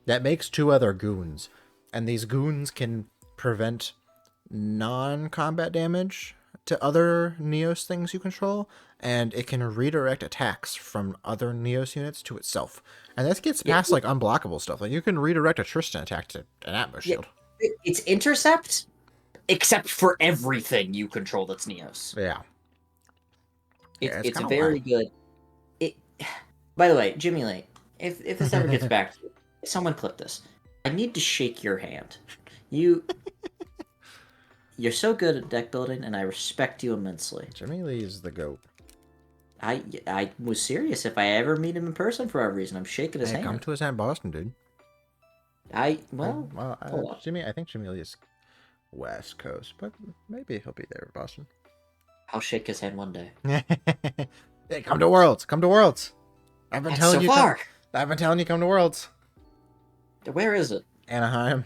that makes 2 other goons. And these goons can prevent non-combat damage to other Neos things you control, and it can redirect attacks from other Neos units to itself. And this gets past like unblockable stuff. Like you can redirect a Tristan attack to an Atmos shield. It's intercept, except for everything you control that's Neos. Yeah. It's a very good. By the way, Jimmy Lee, if this ever gets back to you, someone clip this. I need to shake your hand. You're so good at deck building, and I respect you immensely. Jimmy Lee is the GOAT. I was serious. If I ever meet him in person for whatever reason, I'm shaking his hand. Come to us in Boston, dude. Jimmy, I think Jimmy Lee is West Coast, but maybe he'll be there in Boston. I'll shake his hand one day. Hey, come to Worlds. Come to Worlds. I've been telling you. I've been telling you, come to Worlds. Where is it? Anaheim.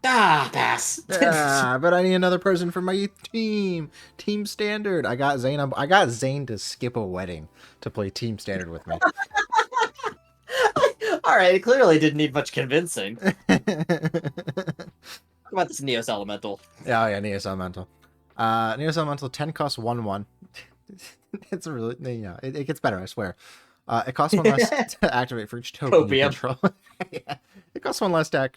Pass. But I need another person for my team. Team Standard. I got Zane to skip a wedding to play Team Standard with me. All right, it clearly didn't need much convincing. What about this Neos Elemental? Yeah, yeah, Neos Elemental. Neos Elemental 10 costs 1/1. It's really, it gets better, I swear. It costs 1 less to activate for each token you Copium. control. Yeah. It costs 1 less to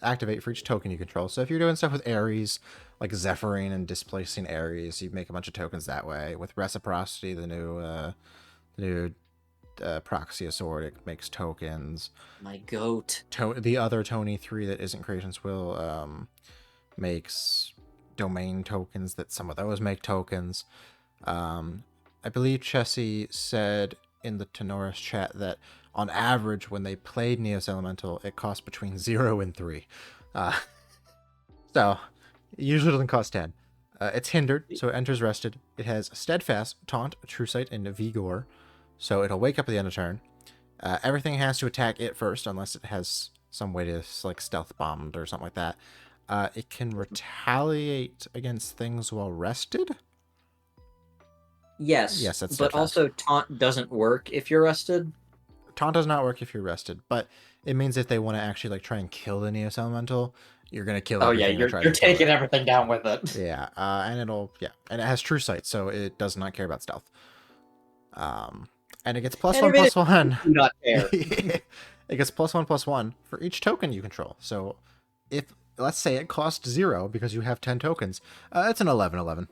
activate for each token you control. So if you're doing stuff with Ares, like Zephyring and displacing Ares, you make a bunch of tokens that way. With Reciprocity, the new Proxia Sword, it makes tokens. My goat. The other Tony 3 that isn't Creation's Will makes domain tokens that some of those make tokens. I believe Chessie said in the Tenoris chat that on average when they played Neos Elemental, it cost between 0 and 3. So it usually doesn't cost 10. It's hindered, so it enters rested. It has Steadfast, Taunt, True Sight, and Vigor, so it'll wake up at the end of turn. Everything has to attack it first, unless it has some way to like stealth bombed or something like that. It can retaliate against things while rested. Yes, Yes, that's but steadfast. also taunt doesn't work if you're rested. Taunt does not work if you're rested, but it means if they want to actually like try and kill the Neos Elemental, you're gonna kill Oh yeah, everything. you're taking everything down with it. Yeah, and it has True Sight, so it does not care about stealth. And it gets +1/+1. Do not care. It gets +1/+1 for each token you control. So if let's say it costs 0 because you have 10 tokens, it's an 11/11.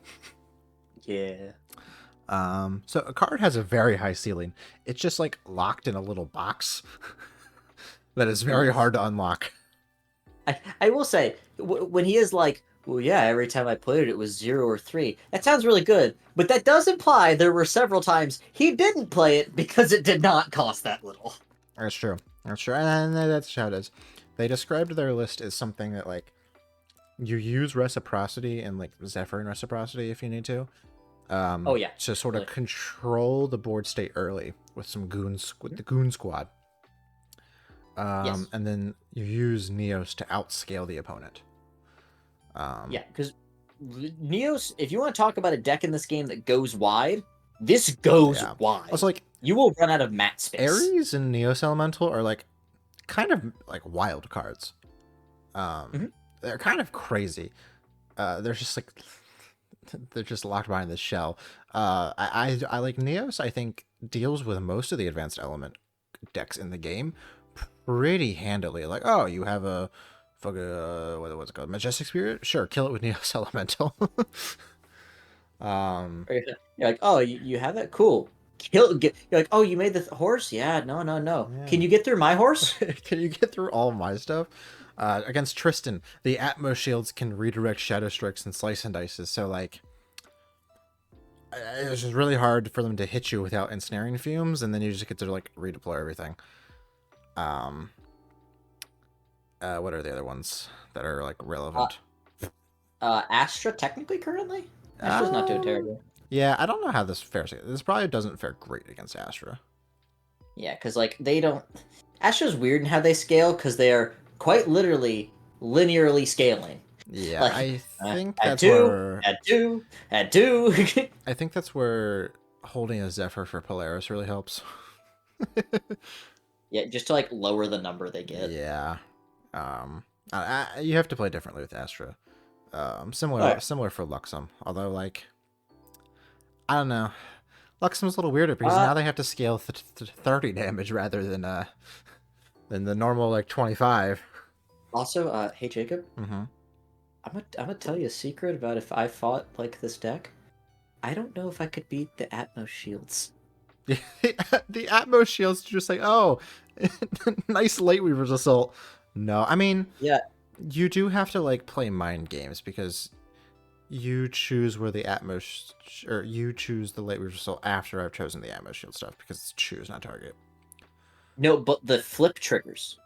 Yeah. So a card has a very high ceiling. It's just like locked in a little box that is very hard to unlock. I will say, when he is like, well, yeah, every time I played it, it was 0 or 3. That sounds really good, but that does imply there were several times he didn't play it because it did not cost that little. That's true. That's true. And that's how it is. They described their list as something that, like, you use Reciprocity and, like, Zephyr Reciprocity if you need to. Oh, yeah. To sort of control the board state early with some goons, with the Goon Squad. Yes. And then you use Neos to outscale the opponent. Yeah, because Neos, if you want to talk about a deck in this game that goes wide, this goes wide. Also, like, you will run out of mat space. Ares and Neos Elemental are like kind of like wild cards. They're kind of crazy. They're just like they're just locked behind this shell. I like Neos. I think deals with most of the advanced element decks in the game pretty handily. Like, oh, you have a what's it called? Majestic Spirit? Sure, kill it with Neos Elemental. You're like, oh, you have that? Cool. You're like, oh, you made the horse? Yeah, no. Yeah. Can you get through my horse? Can you get through all my stuff? Against Tristan, the Atmos shields can redirect Shadow Strikes and Slice and Dices, so like it's just really hard for them to hit you without Ensnaring Fumes, and then you just get to like redeploy everything. What are the other ones that are like relevant? Astra technically currently? Astra's not too terrible. Yeah, I don't know how this fares. This probably doesn't fare great against Astra. Yeah, because like they don't. Astra's weird in how they scale because they are quite literally linearly scaling. Yeah, Like, I think add that's two, where add two, add two. I think that's where holding a Zephyr for Polaris really helps. Yeah, just to like lower the number they get. Yeah. You have to play differently with Astra. Similar for Luxem, although like I don't know. Luxem's a little weirder because now they have to scale 30 damage rather than the normal like 25. Also, hey Jacob, Mm-hmm. I'm gonna tell you a secret about if I fought like this deck. I don't know if I could beat the Atmos shields. The Atmos shields are just like, oh, nice Light Weaver's Assault. No, I mean, Yeah. you do have to like play mind games because you choose where the Atmos, or you choose the Light Weaver's Assault after I've chosen the Atmos shield stuff because it's choose, not target. No, but the flip triggers.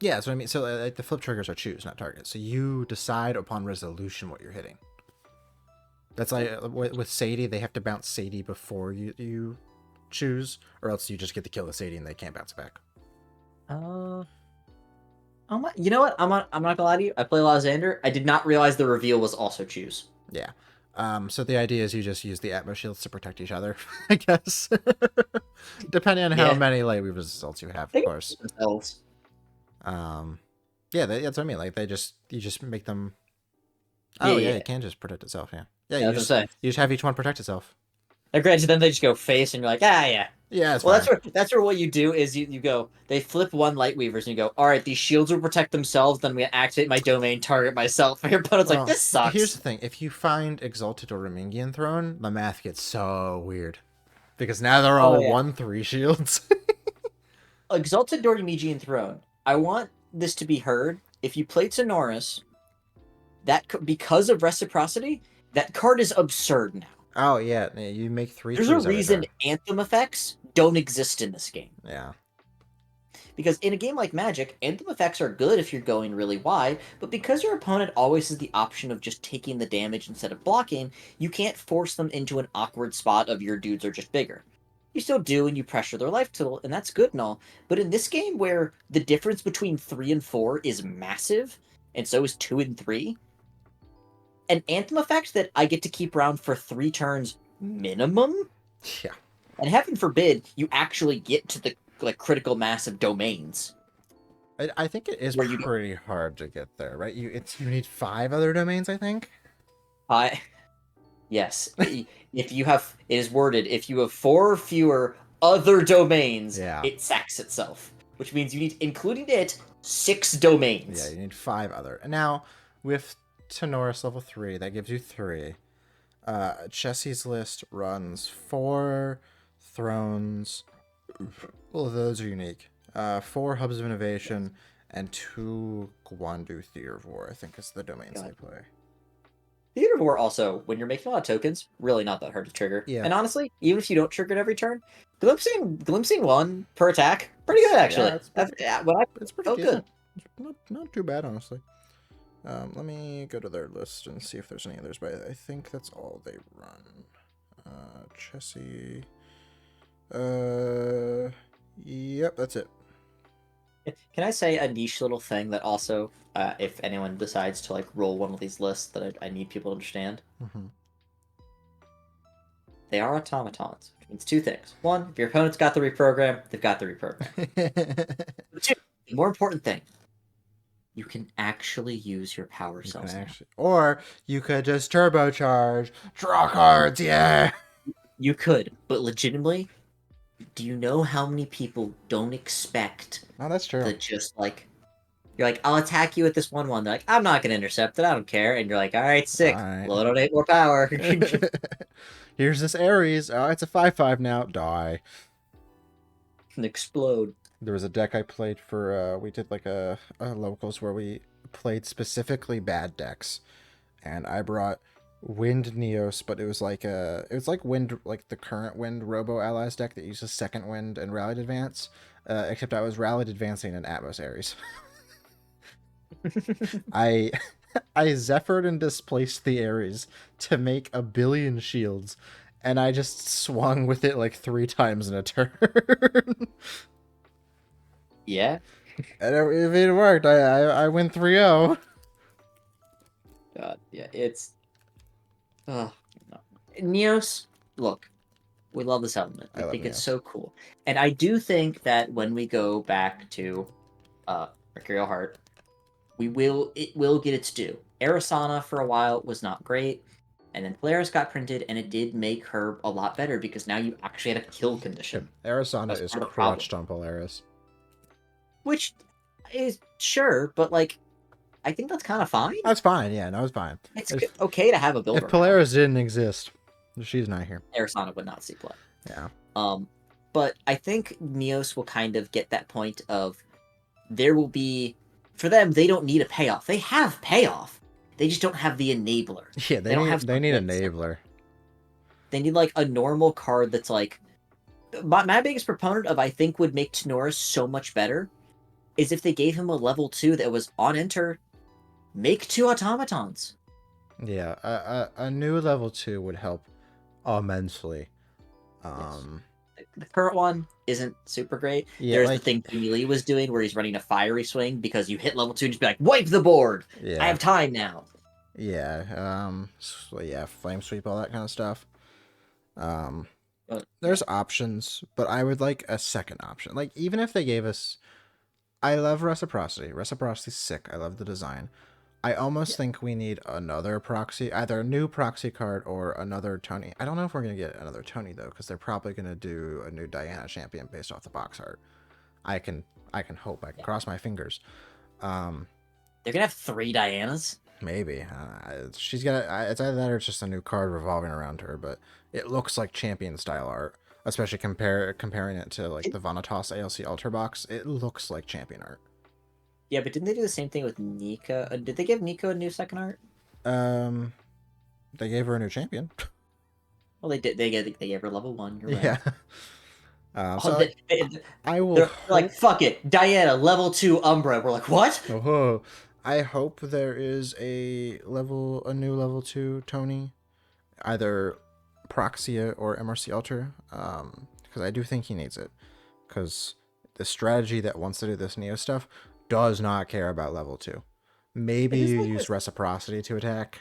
Yeah, that's what I mean. So like the flip triggers are choose, not target. So you decide upon resolution what you're hitting. That's like with Sadie, they have to bounce Sadie before you choose, or else you just get to kill the Sadie and they can't bounce it back. You know what? I'm not gonna lie to you. I play a lot of Xander. I did not realize the reveal was also choose. Yeah. So the idea is you just use the Atmo shields to protect each other, I guess. Depending on how Yeah, many light weavers assaults you have, of they course. themselves. Yeah, that's what I mean. Like you just make them. Yeah, Oh yeah, yeah. it can just protect itself. Yeah, yeah. Yeah, that's what I'm saying. You just have each one protect itself. Now, granted, then they just go face, and you're like, ah, yeah. Yeah, that's Well, fine. that's where what you do is you go. They flip one light weavers, and you go. All right, these shields will protect themselves. Then I'm gonna activate my domain, target myself. And your opponent's like, Well, this here's sucks. the thing: if you find Exalted or Remingian Throne, the math gets so weird because now they're Oh all yeah, 1/3 shields. Exalted Dorimigian Throne. I want this to be heard. If you play Tenoris, because of reciprocity, that card is absurd now. Oh yeah, you make 3 There's a 2s every reason turn. Anthem effects don't exist in this game. Yeah. Because in a game like Magic, Anthem effects are good if you're going really wide, but because your opponent always has the option of just taking the damage instead of blocking, you can't force them into an awkward spot of your dudes are just bigger. You still do, and you pressure their life total, and that's good and all. But in this game, where the difference between 3 and 4 is massive, and so is 2 and 3, an Anthem effect that I get to keep around for 3 turns minimum, Yeah. and heaven forbid you actually get to the critical mass of domains. I think it is Where you pretty hard to get there, right? You need 5 other domains, I think. I yes, if you have it is worded if you have 4 or fewer other domains, Yeah. it sacks itself, which means you need, including it, 6 Yeah, domains. you need 5 other. And now with Tenoris level 3, that gives you 3. Chelsea's list runs 4 thrones. All of those are unique. 4 hubs of innovation and 2 Guandu Theater of War, I think is the domains they play. Theater of War also, when you're making a lot of tokens, really not that hard to trigger. Yeah. And honestly, even if you don't trigger it every turn, glimpsing 1 per attack, pretty good actually. Yeah, it's pretty Good. Not too bad, honestly. Let me go to their list and see if there's any others, but I think that's all they run. Chessie. Yep, that's it. Can I say a niche little thing that also, if anyone decides to roll one of these lists that I need people to understand? Mm-hmm. They are automatons, which means 2 things. 1, if your opponent's got the reprogram, they've got the reprogram. 2, the more important thing, you can actually use your power cells. Or you could just turbocharge, draw cards, yeah! You could, but legitimately, do you know how many people don't expect Oh, that's true. that just you're like, I'll attack you with this 1/1. They're like, I'm not gonna intercept it, I don't care. And you're like, alright, sick. Alright. Load on 8 more power. Here's this Ares. Oh, it's a 5/5 now. Die. And explode. There was a deck I played for, we did a locals where we played specifically bad decks. And I brought Wind Neos, but it was like Wind, like the current Wind Robo Allies deck that uses second Wind and Rallied Advance. Except I was Rallied Advancing an Atmos Ares. I Zephyred and displaced the Ares to make 1 billion shields, and I just swung with it 3 times in a turn. Yeah. And if it worked, I win 3-0. God, yeah, it's... Oh, no. Neos, look, we love this element. I think it's so cool. And I do think that when we go back to Mercurial Heart, it will get its due. Arisana for a while was not great, and then Polaris got printed, and it did make her a lot better because now you actually had a kill condition. Arisana is crushed on Polaris. Which is sure, but I think that's kind of fine. That's fine, yeah, no, it's fine. It's okay to have a builder. If Polaris didn't exist, she's not here. Arisana would not see play. Yeah. But I think Neos will kind of get that point of there will be, for them, they don't need a payoff. They have payoff. They just don't have the enabler. Yeah, they need enabler. They need a normal card that's my biggest proponent of I think would make Tenoris so much better is if they gave him a level 2 that was on enter, make 2 automatons. Yeah, a new level 2 would help immensely. Yes. The current one isn't super great. Yeah, there's the thing Lee was doing where he's running a fiery swing because you hit level 2 and just be like, wipe the board. Yeah. I have time now. Yeah, yeah, flame sweep, all that kind of stuff. But There's options, but I would like a second option. Like, even if they gave us, I love reciprocity. Reciprocity's sick. I love the design. I almost yeah, think we need another proxy, either a new proxy card or another Tony. I don't know if we're gonna get another Tony though, because they're probably gonna do a new Diana champion based off the box art. I can, I can hope. I can yeah. cross my fingers. Um, They're gonna have 3 Dianas. Maybe she's got. It's either that or it's just a new card revolving around her. But it looks like champion style art, especially comparing it to like the Vanitas ALC Ultra box. It looks like champion art. Yeah, but didn't they do the same thing with Nika? Did they give Nico a new second art? Um, they gave her a new champion. Well, they did. They gave her level 1. You're right. Yeah. Oh, So I will they're like, hope. fuck it, Diana, level 2 Umbra. We're like, what? Oh, I hope there is a new level 2 Tony, either Proxia or MRC Alter. Because I do think he needs it. Because the strategy that wants to do this Neo stuff does not care about level 2. Maybe It is you like use with, reciprocity to attack,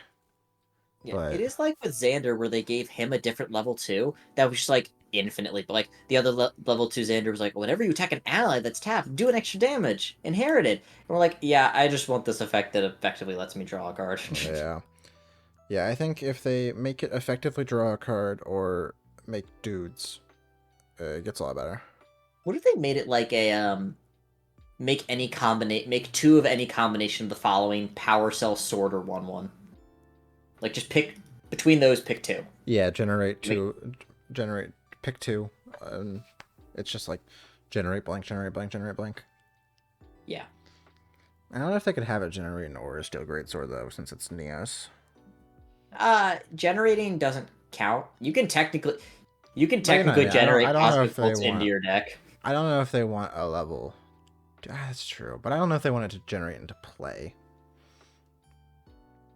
yeah, it but is like with Xander, where they gave him a different level 2 that was just like infinitely. But like the other level 2 Xander was like, whenever you attack an ally that's tapped, do an extra damage, inherited. And we're like, yeah, I just want this effect that effectively lets me draw a card. yeah. Yeah, I think if they make it effectively draw a card or make dudes, it gets a lot better. What if they made it like a make 2 of any combination of the following: Power Cell, Sword, or 1/1. Like just pick between those, pick 2. Yeah, generate Make, two, generate, pick two. It's just like generate blank, generate blank, generate blank. yeah. I don't know if they could have it generate an Aura Steel Greatsword though, since it's Neos. Generating doesn't count. But you know what I mean. Generate I don't know Cosmic if they Bolts into want. your deck. I don't know if they want a level. That's true, but I don't know if they want it to generate into play.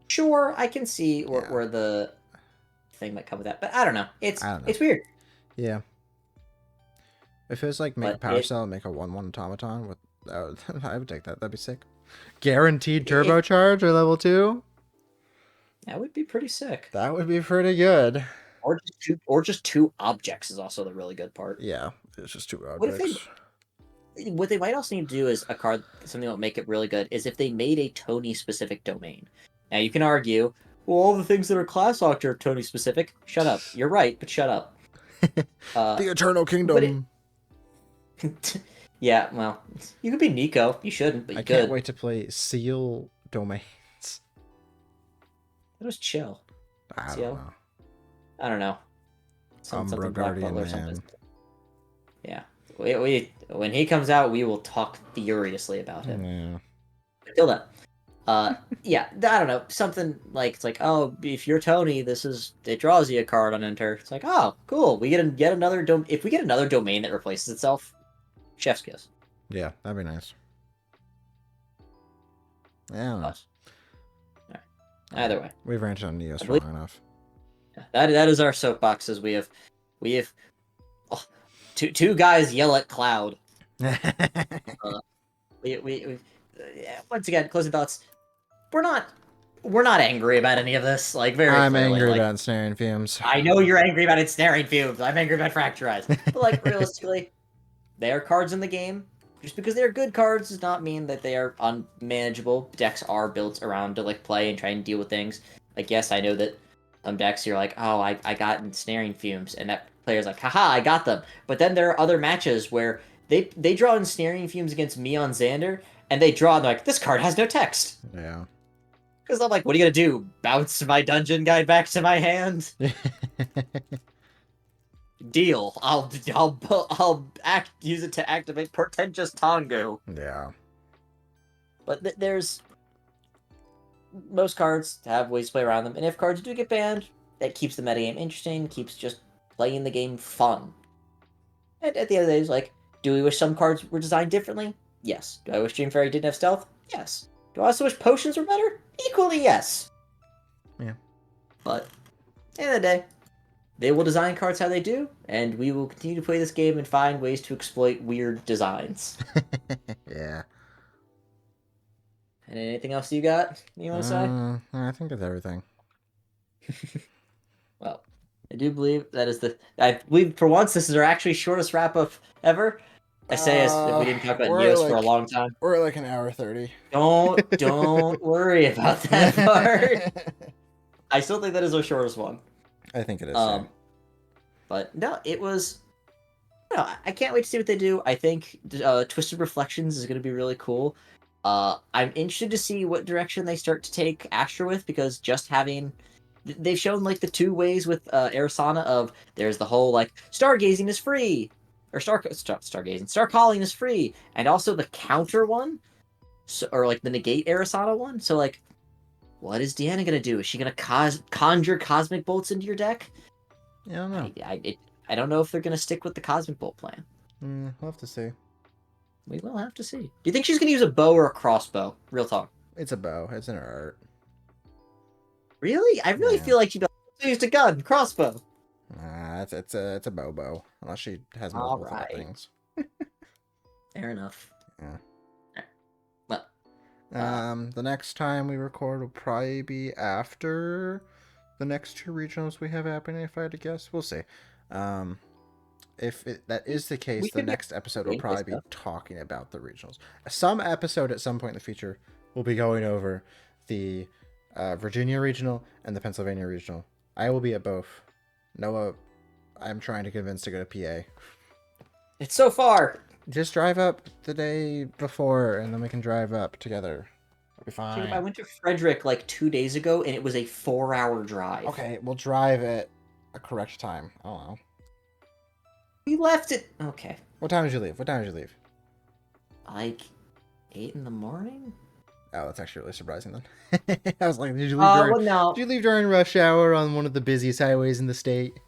Sure, I can see Yeah, where the thing might come with that, but I don't know. I don't know. It's weird. Yeah, if it was like make a But power cell and make a 1/1 automaton with, I would take that. That'd be sick. Guaranteed turbocharge or level 2. that would be pretty sick. That would be pretty good. Or just 2 objects is also the really good part. Yeah, it's just 2 What if objects. what they might also need to do is a card, something that would make it really good, is if they made a Tony specific domain. Now you can argue, well, all the things that are class locked are Tony specific. Shut up. You're right, but shut up. The Eternal But it, Kingdom. yeah, well, you could be Nico. You shouldn't, but you I could. can't wait to play Seal Domains. That was chill. I See don't how? know. I don't know. Umbra Something Black Guardian Butler or Man. something. Yeah. When he comes out, we will talk furiously about him. Yeah. Until then. Yeah, I don't know. Something like, it's like, oh, if you're Tony, it draws you a card on enter. It's like, oh, cool. We get yet another if we get another domain that replaces itself, chef's kiss. Yeah, that'd be nice. Yeah, I don't know. Us. All right. Either way, We've ranted on Neos I believe long enough. that is our soapboxes. We have oh, two guys yell at Cloud. We once again, closing thoughts. We're not angry about any of this. Like, very I'm clearly, angry like, about Ensnaring Fumes. I know you're angry about Ensnaring Fumes. I'm angry about Fracturize. But like, realistically, they are cards in the game. Just because they're good cards does not mean that they are unmanageable. Decks are built around to like play and try and deal with things. Like, yes, I know that some decks you're like, oh, I got Ensnaring Fumes, and that player's like, haha, I got them. But then there are other matches where they draw Ensnaring Fumes against me on Xander, and they draw and they're like, this card has no text. Yeah. Because I'm like, what are you gonna do? Bounce my dungeon guide back to my hand? Deal. I'll use it to activate Portentous Tongu. Yeah. But there's most cards have ways to play around them, and if cards do get banned, that keeps the metagame interesting, keeps just playing the game fun. And at the end of the day, it's like, do we wish some cards were designed differently? Yes. Do I wish Dream Fairy didn't have stealth? Yes. Do I also wish potions were better? Equally, yes. Yeah. But at the end of the day, they will design cards how they do, and we will continue to play this game and find ways to exploit weird designs. Yeah. And anything else you got? You want to say? I think that's everything. Well, I do believe that is the. I believe for once this is our actually shortest wrap up ever. I say as if we didn't talk about We're Neos for a like long time. we're like an hour 30. Don't worry about that part. I still think that is our shortest one. I think it is. Too. But no, it was. No, I can't wait to see what they do. I think Twisted Reflections is going to be really cool. I'm interested to see what direction they start to take Astra with, because just having they've shown like the two ways with Arisana of there's the whole like stargazing is free, or stargazing, star calling is free, and also the counter one, so, or like the negate Arisana one. So like, what is Deanna gonna do? Is she gonna conjure cosmic bolts into your deck? I don't know. I don't know if they're gonna stick with the cosmic bolt plan. We'll have to see. We will have to see. Do you think she's gonna use a bow or a crossbow? Real talk. It's a bow. It's in her art. Really? I really feel like she used a gun, crossbow. Nah, it's a bow. Unless she has multiple things. Fair enough. Yeah. Well, the next time we record will probably be after the next two regionals we have happening. If I had to guess, we'll see. If that is the case, the next episode will probably be talking about the regionals. Some episode at some point in the future will be going over the Virginia regional and the Pennsylvania regional. I will be at both. Noah, I'm trying to convince to go to PA. It's so far. Just drive up the day before, and then we can drive up together. It'll be fine. Dude, I went to Frederick like 2 days ago, and it was a 4-hour drive. Okay, we'll drive at a correct time. I don't know. We left it. Okay. What time did you leave? Like 8 in the morning? Oh, that's actually really surprising then. I was like, did you leave during rush hour on one of the busiest highways in the state?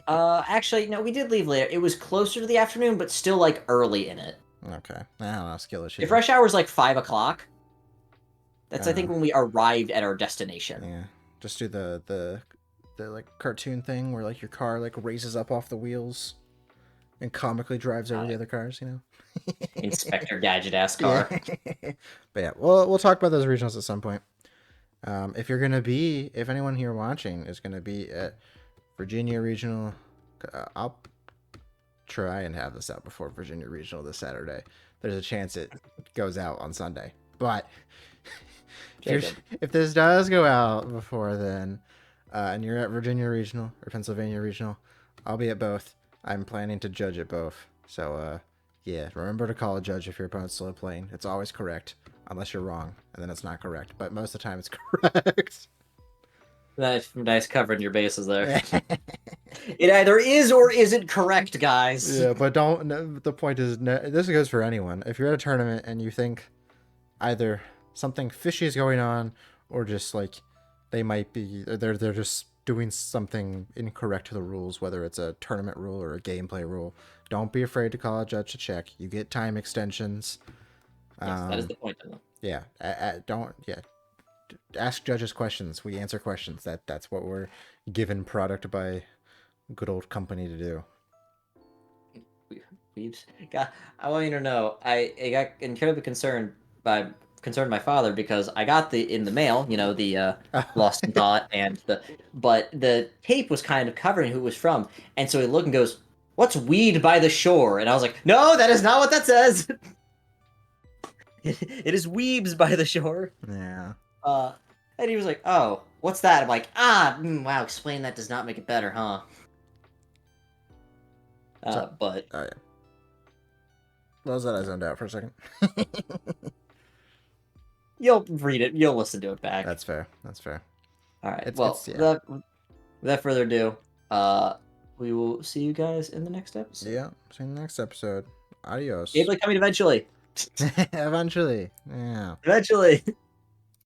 Actually, no, we did leave later. It was closer to the afternoon, but still like early in it. Okay. I don't know, skill issue. If rush hour is like 5 o'clock, that's I think when we arrived at our destination. Yeah. Just do the like cartoon thing where like your car like races up off the wheels and comically drives over the other cars, you know? Inspector Gadget ass car. Yeah. But yeah, we'll talk about those regionals at some point. If anyone here watching is gonna be at Virginia Regional, I'll try and have this out before Virginia Regional this Saturday. There's a chance it goes out on Sunday, but if this does go out before then, and you're at Virginia Regional or Pennsylvania Regional, I'll be at both. I'm planning to judge at both. So, yeah, remember to call a judge if your opponent's slow playing. It's always correct, unless you're wrong, and then it's not correct. But most of the time, it's correct. Nice covering your bases there. It either is or isn't correct, guys. Yeah, but don't. The point is, this goes for anyone. If you're at a tournament and you think either something fishy is going on, or just like they're just doing something incorrect to the rules, whether it's a tournament rule or a gameplay rule, don't be afraid to call a judge to check. You get time extensions. Yes, that is the point of them. Yeah, ask judges questions. We answer questions. That's what we're given product by good old company to do. I want you to know, I got incredibly concerned my father, because I got in the mail, you know, the Lost in Thought, but the tape was kind of covering who it was from, and so he looked and goes, "What's weed by the shore?" And I was like, "No, that is not what that says." It is weebs by the shore. Yeah. And he was like, "Oh, what's that?" I'm like, wow, explain that does not make it better, huh? But oh yeah. What was that? I zoned out for a second. You'll read it. You'll listen to it back. That's fair. All right. Yeah. Without further ado, we will see you guys in the next episode. Yeah. See you in the next episode. Adios. Gameplay coming eventually. Eventually. Yeah. Eventually.